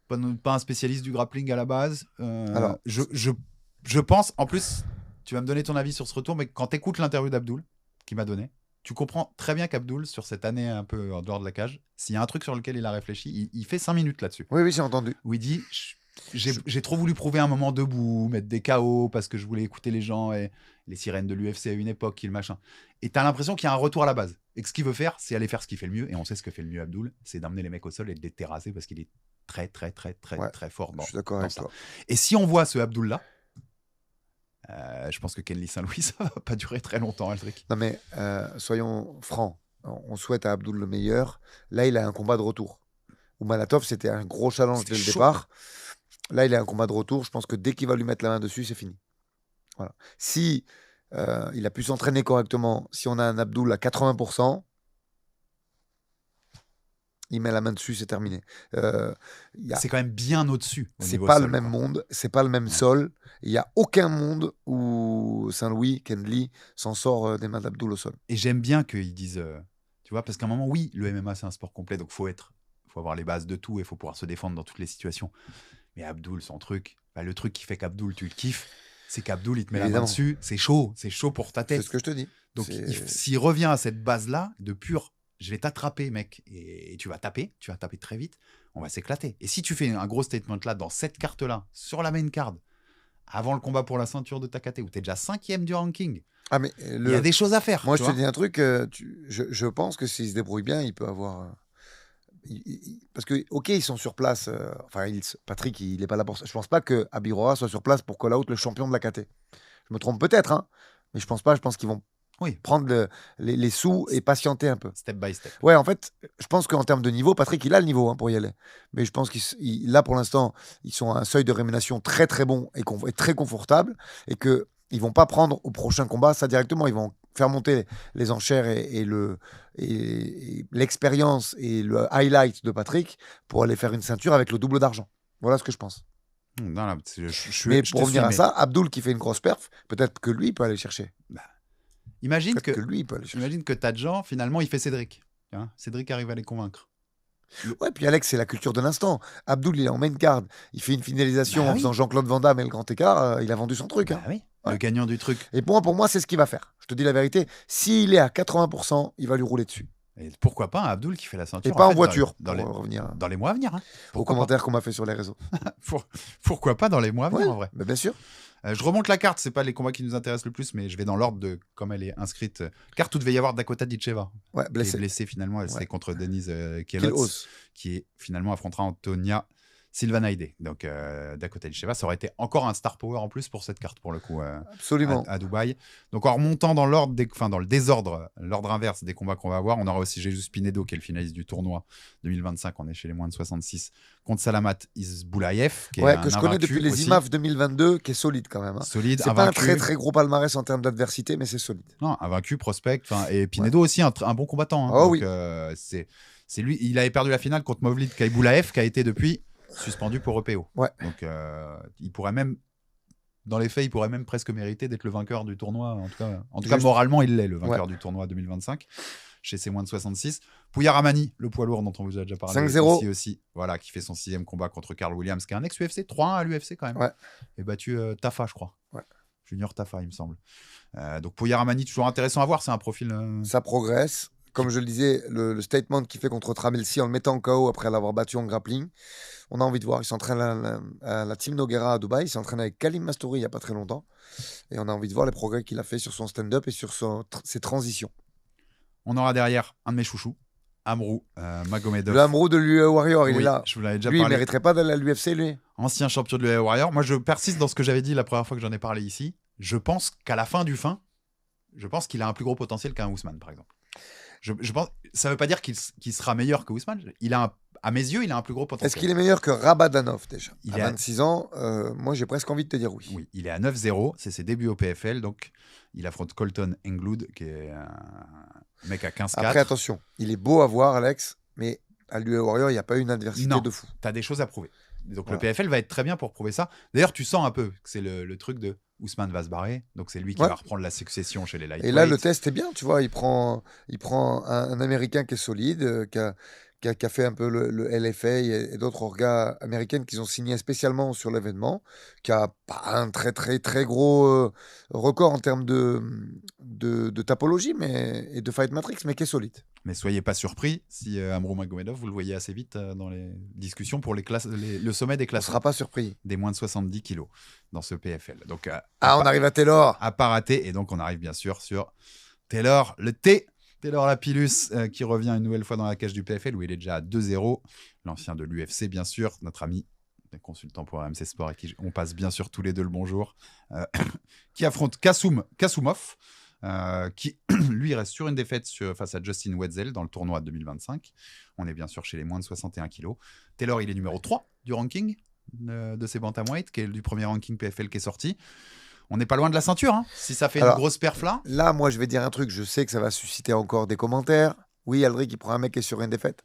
Pas un spécialiste du grappling à la base. Alors, je pense, en plus, tu vas me donner ton avis sur ce retour, mais quand tu écoutes l'interview d'Abdul, qu'il m'a donné, tu comprends très bien qu'Abdul, sur cette année un peu en dehors de la cage, s'il y a un truc sur lequel il a réfléchi, il fait 5 minutes là-dessus. Oui, j'ai entendu. Où il dit, j'ai trop voulu prouver un moment debout, mettre des KO, parce que je voulais écouter les gens et les sirènes de l'UFC à une époque, le machin. Et tu as l'impression qu'il y a un retour à la base. Et que ce qu'il veut faire, c'est aller faire ce qu'il fait le mieux. Et on sait ce que fait le mieux Abdul, c'est d'amener les mecs au sol et de les terrasser parce qu'il est très, très, très, très, très fort dans, je suis d'accord avec ça. toi. Et si on voit ce Abdul-là, je pense que Kenly Saint-Louis, ça va pas durer très longtemps, Aldric. Non mais, soyons francs. On souhaite à Abdul le meilleur. Là, il a un combat de retour. Oumalatov, c'était un gros challenge dès le départ. Là, il a un combat de retour. Je pense que dès qu'il va lui mettre la main dessus, c'est fini. Voilà. Si il a pu s'entraîner correctement, si on a un Abdul à 80%, il met la main dessus, c'est terminé. C'est quand même bien au-dessus. C'est pas le même monde, c'est pas le même sol. Il n'y a aucun monde où Saint-Louis, Kenly s'en sort des mains d'Abdul au sol. Et j'aime bien qu'ils disent, tu vois, parce qu'à un moment, oui, le MMA c'est un sport complet, donc faut avoir les bases de tout et faut pouvoir se défendre dans toutes les situations. Mais Abdul, son truc, le truc qui fait qu'Abdul, tu le kiffes, c'est qu'Abdul, il te met la main dessus, c'est chaud pour ta tête. C'est ce que je te dis. Donc s'il revient à cette base-là, de pur, je vais t'attraper, mec, et tu vas taper très vite, on va s'éclater. Et si tu fais un gros statement là, dans cette carte-là, sur la main card, avant le combat pour la ceinture de ta KT, où tu es déjà 5e du ranking, il y a des choses à faire. Moi, je te dis un truc, je pense que s'il se débrouille bien, il peut avoir... parce que, ok, ils sont sur place. Patrick, il n'est pas là pour ça. Je pense pas que Abirora soit sur place pour call out le champion de la KT. Je me trompe peut-être, hein, mais je pense pas. Je pense qu'ils vont prendre les sous et patienter un peu. Step by step. Ouais, en fait, je pense qu'en termes de niveau, Patrick, il a le niveau pour y aller. Mais je pense qu'il là, pour l'instant, ils sont à un seuil de rémunération très très bon et très confortable, et que ils vont pas prendre au prochain combat ça directement. Ils vont faire monter les enchères et l'expérience et le highlight de Patrick pour aller faire une ceinture avec le double d'argent. Voilà ce que je pense. Mais pour revenir à ça, Abdul qui fait une grosse perf, peut-être que lui peut aller chercher. Imagine que Tadjan, finalement, il fait Cédric. Cédric arrive à les convaincre. Ouais, puis Alex, c'est la culture de l'instant. Abdul, il est en main card. Il fait une finalisation en faisant Jean-Claude Van Damme et le grand écart. Il a vendu son truc. Oui. Le gagnant du truc. Et pour moi, c'est ce qu'il va faire. Je te dis la vérité. S'il est à 80%, il va lui rouler dessus. Et pourquoi pas un Abdul qui fait la ceinture. Et pas en voiture, revenir. Dans les mois à venir. Aux commentaires qu'on m'a fait sur les réseaux. Pourquoi pas dans les mois à venir, en vrai. Bien sûr. Je remonte la carte, c'est pas les combats qui nous intéressent le plus, mais je vais dans l'ordre de comme elle est inscrite. Carte où devait y avoir Dakota Ditcheva. Ouais, blessée. Blessée finalement, elle c'est contre Denise Kielholtz, qui finalement affrontera Antonia Sylvain Haïdé. Donc, Dakota Ilcheva, ça aurait été encore un star power en plus pour cette carte, pour le coup, Absolument. à Dubaï. Donc, en remontant dans dans le désordre, l'ordre inverse des combats qu'on va avoir, on aura aussi Jesus Pinedo, qui est le finaliste du tournoi 2025. On est chez les moins de 66, contre Salamat Isboulaïev, qui est que je connais depuis les aussi. IMAF 2022, qui est solide quand même. Hein. Solide, c'est pas un très très gros palmarès en termes d'adversité, mais c'est solide. Non, invaincu, prospect. Et Pinedo aussi, un bon combattant. Hein. Oh, donc, oui. C'est lui, il avait perdu la finale contre Movlid Kaiboulaev, qui a été depuis suspendu pour EPO. Ouais. Donc, il pourrait même, dans les faits, il pourrait même presque mériter d'être le vainqueur du tournoi. En tout cas, moralement, il l'est, le vainqueur du tournoi 2025, chez ses moins de 66. Pouya Ramani, le poids lourd dont on vous a déjà parlé. 5-0. Aussi, voilà, qui fait son 6e combat contre Carl Williams, qui est un ex-UFC, 3-1 à l'UFC quand même. Ouais. Et battu Tafa, je crois. Ouais. Junior Tafa, il me semble. Donc, Pouya Ramani, toujours intéressant à voir. C'est un profil. Ça progresse. Comme je le disais, le statement qu'il fait contre Tramelsi en le mettant en KO après l'avoir battu en grappling, on a envie de voir. Il s'entraîne à la Team Nogueira à Dubaï. Il s'entraîne avec Kalim Mastouri il n'y a pas très longtemps. Et on a envie de voir les progrès qu'il a fait sur son stand-up et sur ses transitions. On aura derrière un de mes chouchous, Amrou Magomedov. Le Amrou de l'UE Warrior, il est là. Je vous l'avais déjà lui, parlé. Il ne mériterait pas d'aller à l'UFC, lui. Ancien champion de l'UE Warrior. Moi, je persiste dans ce que j'avais dit la première fois que j'en ai parlé ici. Je pense qu'à la fin du fin, je pense qu'il a un plus gros potentiel qu'un Ousmane, par exemple. Je pense, ça ne veut pas dire qu'il sera meilleur que Ousmane. À mes yeux, il a un plus gros potentiel. Est-ce qu'il est meilleur que Rabadanov déjà à 26 ans, moi j'ai presque envie de te dire oui. Oui, il est à 9-0, c'est ses débuts au PFL, donc il affronte Colton Englood, qui est un mec à 15-4. Après, attention, il est beau à voir, Alex, mais à l'UE Warrior, il n'y a pas une adversité de fou. Tu as des choses à prouver. Donc le PFL va être très bien pour prouver ça. D'ailleurs, tu sens un peu que c'est le truc de Ousmane va se barrer, donc c'est lui qui va reprendre la succession chez les lightweights. Et là, le test est bien, tu vois, il prend un Américain qui est solide, qui a fait un peu le LFA et d'autres orgas américaines qui ont signé spécialement sur l'événement, qui a pas un très très très gros record en termes de topologie et de fight matrix, mais qui est solide. Mais soyez pas surpris si Amrou Magomedov, vous le voyez assez vite dans les discussions pour le sommet des classes. On sera pas surpris. Des moins de 70 kilos dans ce PFL. Donc, on arrive à Taylor. À pas rater. Et donc, on arrive bien sûr sur Taylor, le T. Taylor Lapillus qui revient une nouvelle fois dans la cage du PFL où il est déjà à 2-0. L'ancien de l'UFC, bien sûr, notre ami consultant pour RMC Sport et qui on passe bien sûr tous les deux le bonjour, qui affronte Kassoumov, qui lui reste sur une défaite face à Justin Wetzel dans le tournoi 2025. On est bien sûr chez les moins de 61 kilos. Taylor, il est numéro 3 du ranking de ces bantamweight, qui est du premier ranking PFL qui est sorti. On n'est pas loin de la ceinture, hein, si ça fait une grosse perf là. Là, moi, je vais dire un truc. Je sais que ça va susciter encore des commentaires. Oui, Aldric, il prend un mec qui est sur une défaite.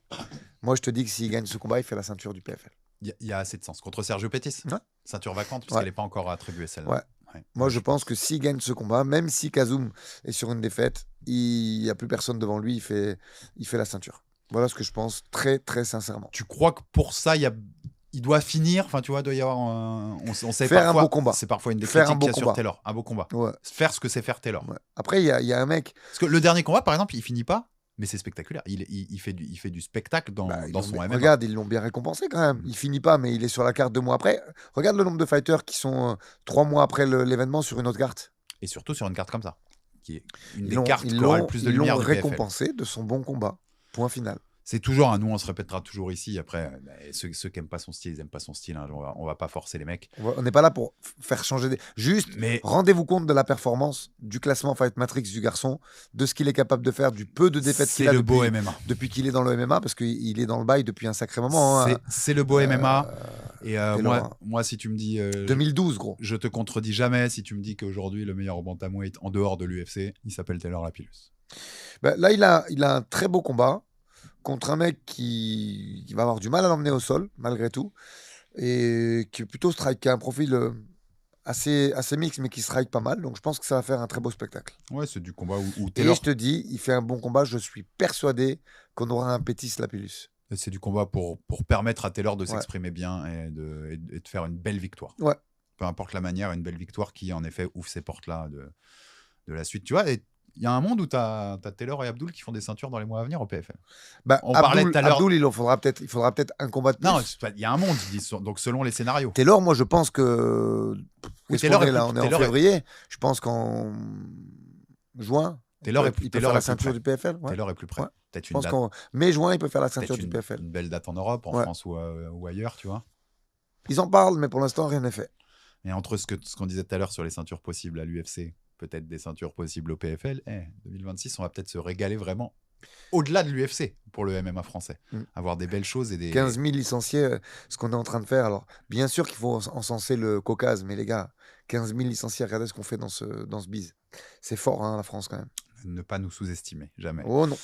Moi, je te dis que s'il gagne ce combat, il fait la ceinture du PFL. Il y a assez de sens. Contre Sergio Pettis, ceinture vacante, puisqu'elle n'est pas encore attribuée celle-là. Ouais. Moi, je pense que s'il gagne ce combat, même si Kazoum est sur une défaite, il n'y a plus personne devant lui, il fait la ceinture. Voilà ce que je pense, très, très sincèrement. Tu crois que pour ça, il doit finir, enfin tu vois, il doit y avoir on sait faire parfois, un beau combat. C'est parfois une des critiques qu'il y a sur Taylor, un beau combat. Ouais. Faire ce que c'est faire Taylor. Ouais. Après, il y a un mec. Parce que le dernier combat, par exemple, il finit pas, mais c'est spectaculaire. Il fait du spectacle dans son MMA. Regarde, ils l'ont bien récompensé quand même. Il finit pas, mais il est sur la carte 2 mois après. Regarde le nombre de fighters qui sont 3 mois après l'événement sur une autre carte. Et surtout sur une carte comme ça, qui est une des cartes qui aura le plus de lumière. Ils l'ont récompensé de son bon combat. Point final. C'est toujours, nous on se répétera toujours ici, après ceux qui n'aiment pas son style, ils n'aiment pas son style, hein. On va pas forcer les mecs. On n'est pas là pour faire changer mais rendez-vous compte de la performance, du classement Fight Matrix du garçon, de ce qu'il est capable de faire, du peu de défaites qu'il a depuis qu'il est dans le MMA, parce qu'il est dans le bail depuis un sacré moment. C'est le beau MMA. Et moi, si tu me dis... 2012, gros. Je te contredis jamais si tu me dis qu'aujourd'hui, le meilleur bantamweight en dehors de l'UFC, il s'appelle Taylor Lapillus. Là, il a un très beau combat contre un mec qui va avoir du mal à l'emmener au sol, malgré tout, et qui est plutôt strike, qui a un profil assez mix, mais qui strike pas mal. Donc je pense que ça va faire un très beau spectacle. Ouais, c'est du combat où Taylor... Et je te dis, il fait un bon combat. Je suis persuadé qu'on aura un Pettis Lapillus. C'est du combat pour permettre à Taylor de s'exprimer bien et de faire une belle victoire. Ouais. Peu importe la manière, une belle victoire qui, en effet, ouvre ces portes-là de la suite. Tu vois, il y a un monde où tu as Taylor et Abdul qui font des ceintures dans les mois à venir au PFL. On parlait tout à l'heure. Abdul, il faudra peut-être un combat de plus. Non, il y a un monde, donc selon les scénarios. Taylor, moi, je pense que... on est en février. Je pense qu'en juin, Taylor il peut faire la ceinture du PFL. Ouais. Taylor est plus près. Ouais. Peut-être je pense qu'en mai-juin, il peut faire la ceinture du PFL. Une belle date en Europe, en France ou ailleurs, tu vois. Ils en parlent, mais pour l'instant, rien n'est fait. Et entre ce qu'on disait tout à l'heure sur les ceintures possibles à l'UFC, peut-être des ceintures possibles au PFL, 2026, on va peut-être se régaler vraiment au-delà de l'UFC pour le MMA français. Avoir des belles choses et des... 15 000 licenciés, ce qu'on est en train de faire. Alors, bien sûr qu'il faut encenser le Caucase, mais les gars, 15 000 licenciés, regardez ce qu'on fait dans ce bise. C'est fort, hein, la France, quand même. Ne pas nous sous-estimer, jamais. Oh non.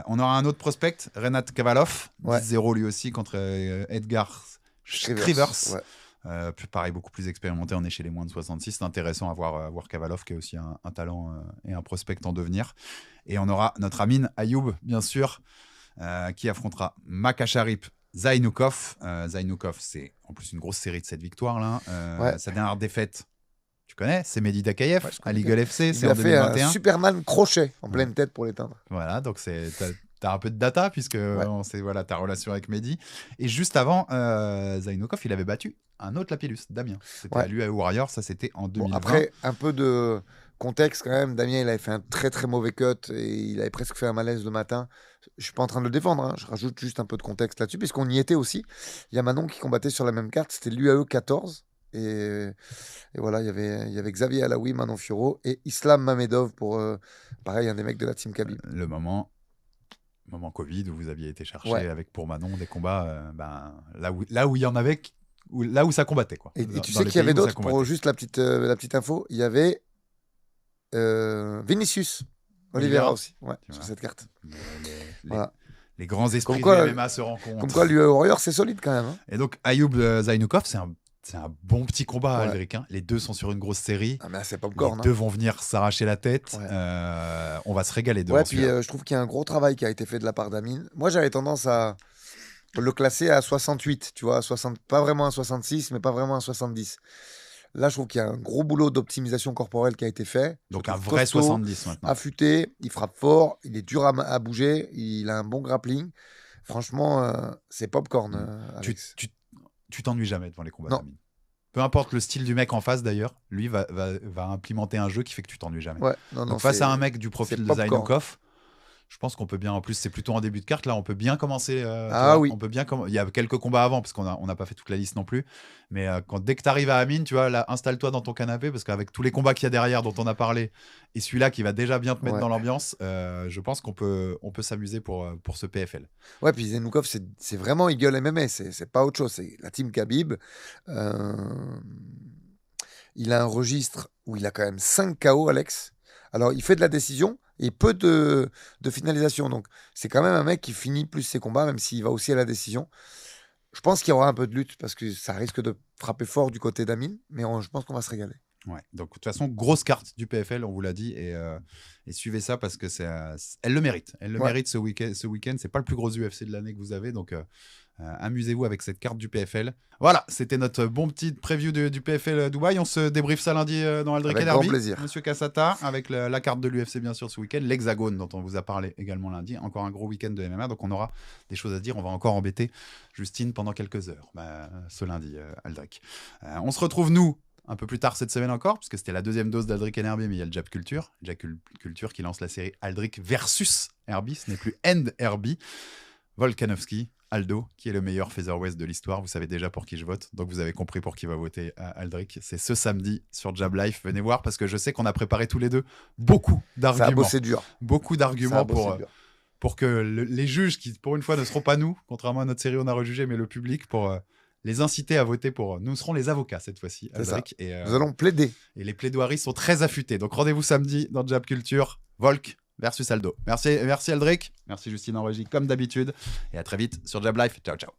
On aura un autre prospect, Renat Kavalov, Ouais. 10-0 lui aussi contre Edgar Scrivers. Ouais. Pareil, beaucoup plus expérimenté, on est chez les moins de 66. C'est intéressant à voir Kavalov, qui est aussi un talent et un prospect en devenir. Et on aura notre Amin Ayoub, bien sûr, qui affrontera Makacharip Zainoukov. Zainoukov, c'est en plus une grosse série de 7 victoires. Là. Sa dernière défaite, tu connais, c'est Mehdi Dakayev à l'Eagle FC, c'est en 2021. Il a fait un Superman crochet en pleine tête pour l'éteindre. Voilà, donc t'as un peu de data, puisque on sait ta relation avec Mehdi. Et juste avant, Zainoukov, il avait battu un autre Lapillus, Damien. C'était à l'UAE Warrior, ça c'était en 2020. Bon, après, un peu de contexte quand même. Damien, il avait fait un très très mauvais cut et il avait presque fait un malaise le matin. Je suis pas en train de le défendre, hein. Je rajoute juste un peu de contexte là-dessus, puisqu'on y était aussi. Il y a Manon qui combattait sur la même carte, c'était l'UAE 14. Et voilà, il y avait Xavier Alaoui, Manon Fiorot et Islam Mamedov pour, pareil, un des mecs de la team Khabib. Le moment Covid où vous aviez été chercher avec pour Manon des combats là où il y en avait, là où ça combattait. Quoi. Et tu sais qu'il y avait d'autres, pour juste la petite info, il y avait Vinicius Oliveira aussi sur cette carte. Les grands esprits du MMA se rencontrent. Comme quoi, l'UE Warrior, c'est solide quand même. Hein. Et donc, Ayoub Zainoukov, c'est un bon petit combat, Aldric. Hein. Les deux sont sur une grosse série. Ah, mais c'est popcorn. Les deux vont venir s'arracher la tête. On va se régaler devant. Ouais, puis je trouve qu'il y a un gros travail qui a été fait de la part d'Amin. Moi, j'avais tendance à le classer à 68, tu vois, pas vraiment à 66, mais pas vraiment à 70. Là, je trouve qu'il y a un gros boulot d'optimisation corporelle qui a été fait. Donc un vrai costaud, 70 maintenant. Affûté, il frappe fort, il est dur à bouger, il a un bon grappling. Franchement, c'est popcorn. Tu t'ennuies jamais devant les combats d'Amin. Peu importe le style du mec en face d'ailleurs, lui va implémenter un jeu qui fait que tu t'ennuies jamais. Ouais, donc face à un mec du profil de Zainoukov, je pense qu'on peut bien, en plus c'est plutôt en début de carte, là on peut bien commencer. Oui. On peut bien il y a quelques combats avant parce qu'on n'a pas fait toute la liste non plus. Mais dès que tu arrives à Amin, tu vois, là, installe-toi dans ton canapé parce qu'avec tous les combats qu'il y a derrière dont on a parlé et celui-là qui va déjà bien te mettre dans l'ambiance, je pense qu'on peut s'amuser pour ce PFL. Ouais, puis Zainoukov, c'est vraiment Eagle MMA, c'est pas autre chose. C'est la team Khabib. Il a un registre où il a quand même 5 KO, Alex. Alors, il fait de la décision et peu de finalisation. Donc, c'est quand même un mec qui finit plus ses combats, même s'il va aussi à la décision. Je pense qu'il y aura un peu de lutte parce que ça risque de frapper fort du côté d'Amin, mais je pense qu'on va se régaler. Ouais, donc de toute façon, grosse carte du PFL, on vous l'a dit, et suivez ça parce que elle le mérite. Elle le mérite ce week-end. C'est pas le plus gros UFC de l'année que vous avez, donc amusez-vous avec cette carte du PFL. Voilà, c'était notre bon petit preview du PFL Dubaï. On se débriefe ça lundi dans Aldric et Derby. Monsieur Cassata, avec la carte de l'UFC bien sûr ce week-end, l'Hexagone dont on vous a parlé également lundi. Encore un gros week-end de MMA, donc on aura des choses à dire. On va encore embêter Justine pendant quelques heures ce lundi, Aldric. On se retrouve nous un peu plus tard cette semaine encore, puisque c'était la deuxième dose d'Aldric et Herbie, mais il y a le Jab Culture. Jab Culture qui lance la série Aldric versus Herbie. Ce n'est plus End Herbie. Volkanovski, Aldo, qui est le meilleur featherweight de l'histoire. Vous savez déjà pour qui je vote, donc vous avez compris pour qui va voter Aldric. C'est ce samedi sur Jab Life. Venez voir, parce que je sais qu'on a préparé tous les deux beaucoup d'arguments. Ça a bossé dur. Beaucoup d'arguments pour que les juges, qui pour une fois ne seront pas nous, contrairement à notre série On a rejugé, mais le public, pour les inciter à voter pour... Nous serons les avocats cette fois-ci, Aldric. Et, nous allons plaider. Et les plaidoiries sont très affûtées. Donc rendez-vous samedi dans Jab Culture. Volk versus Aldo. Merci Aldric. Merci Justine en régie comme d'habitude. Et à très vite sur Jab Life. Ciao, ciao.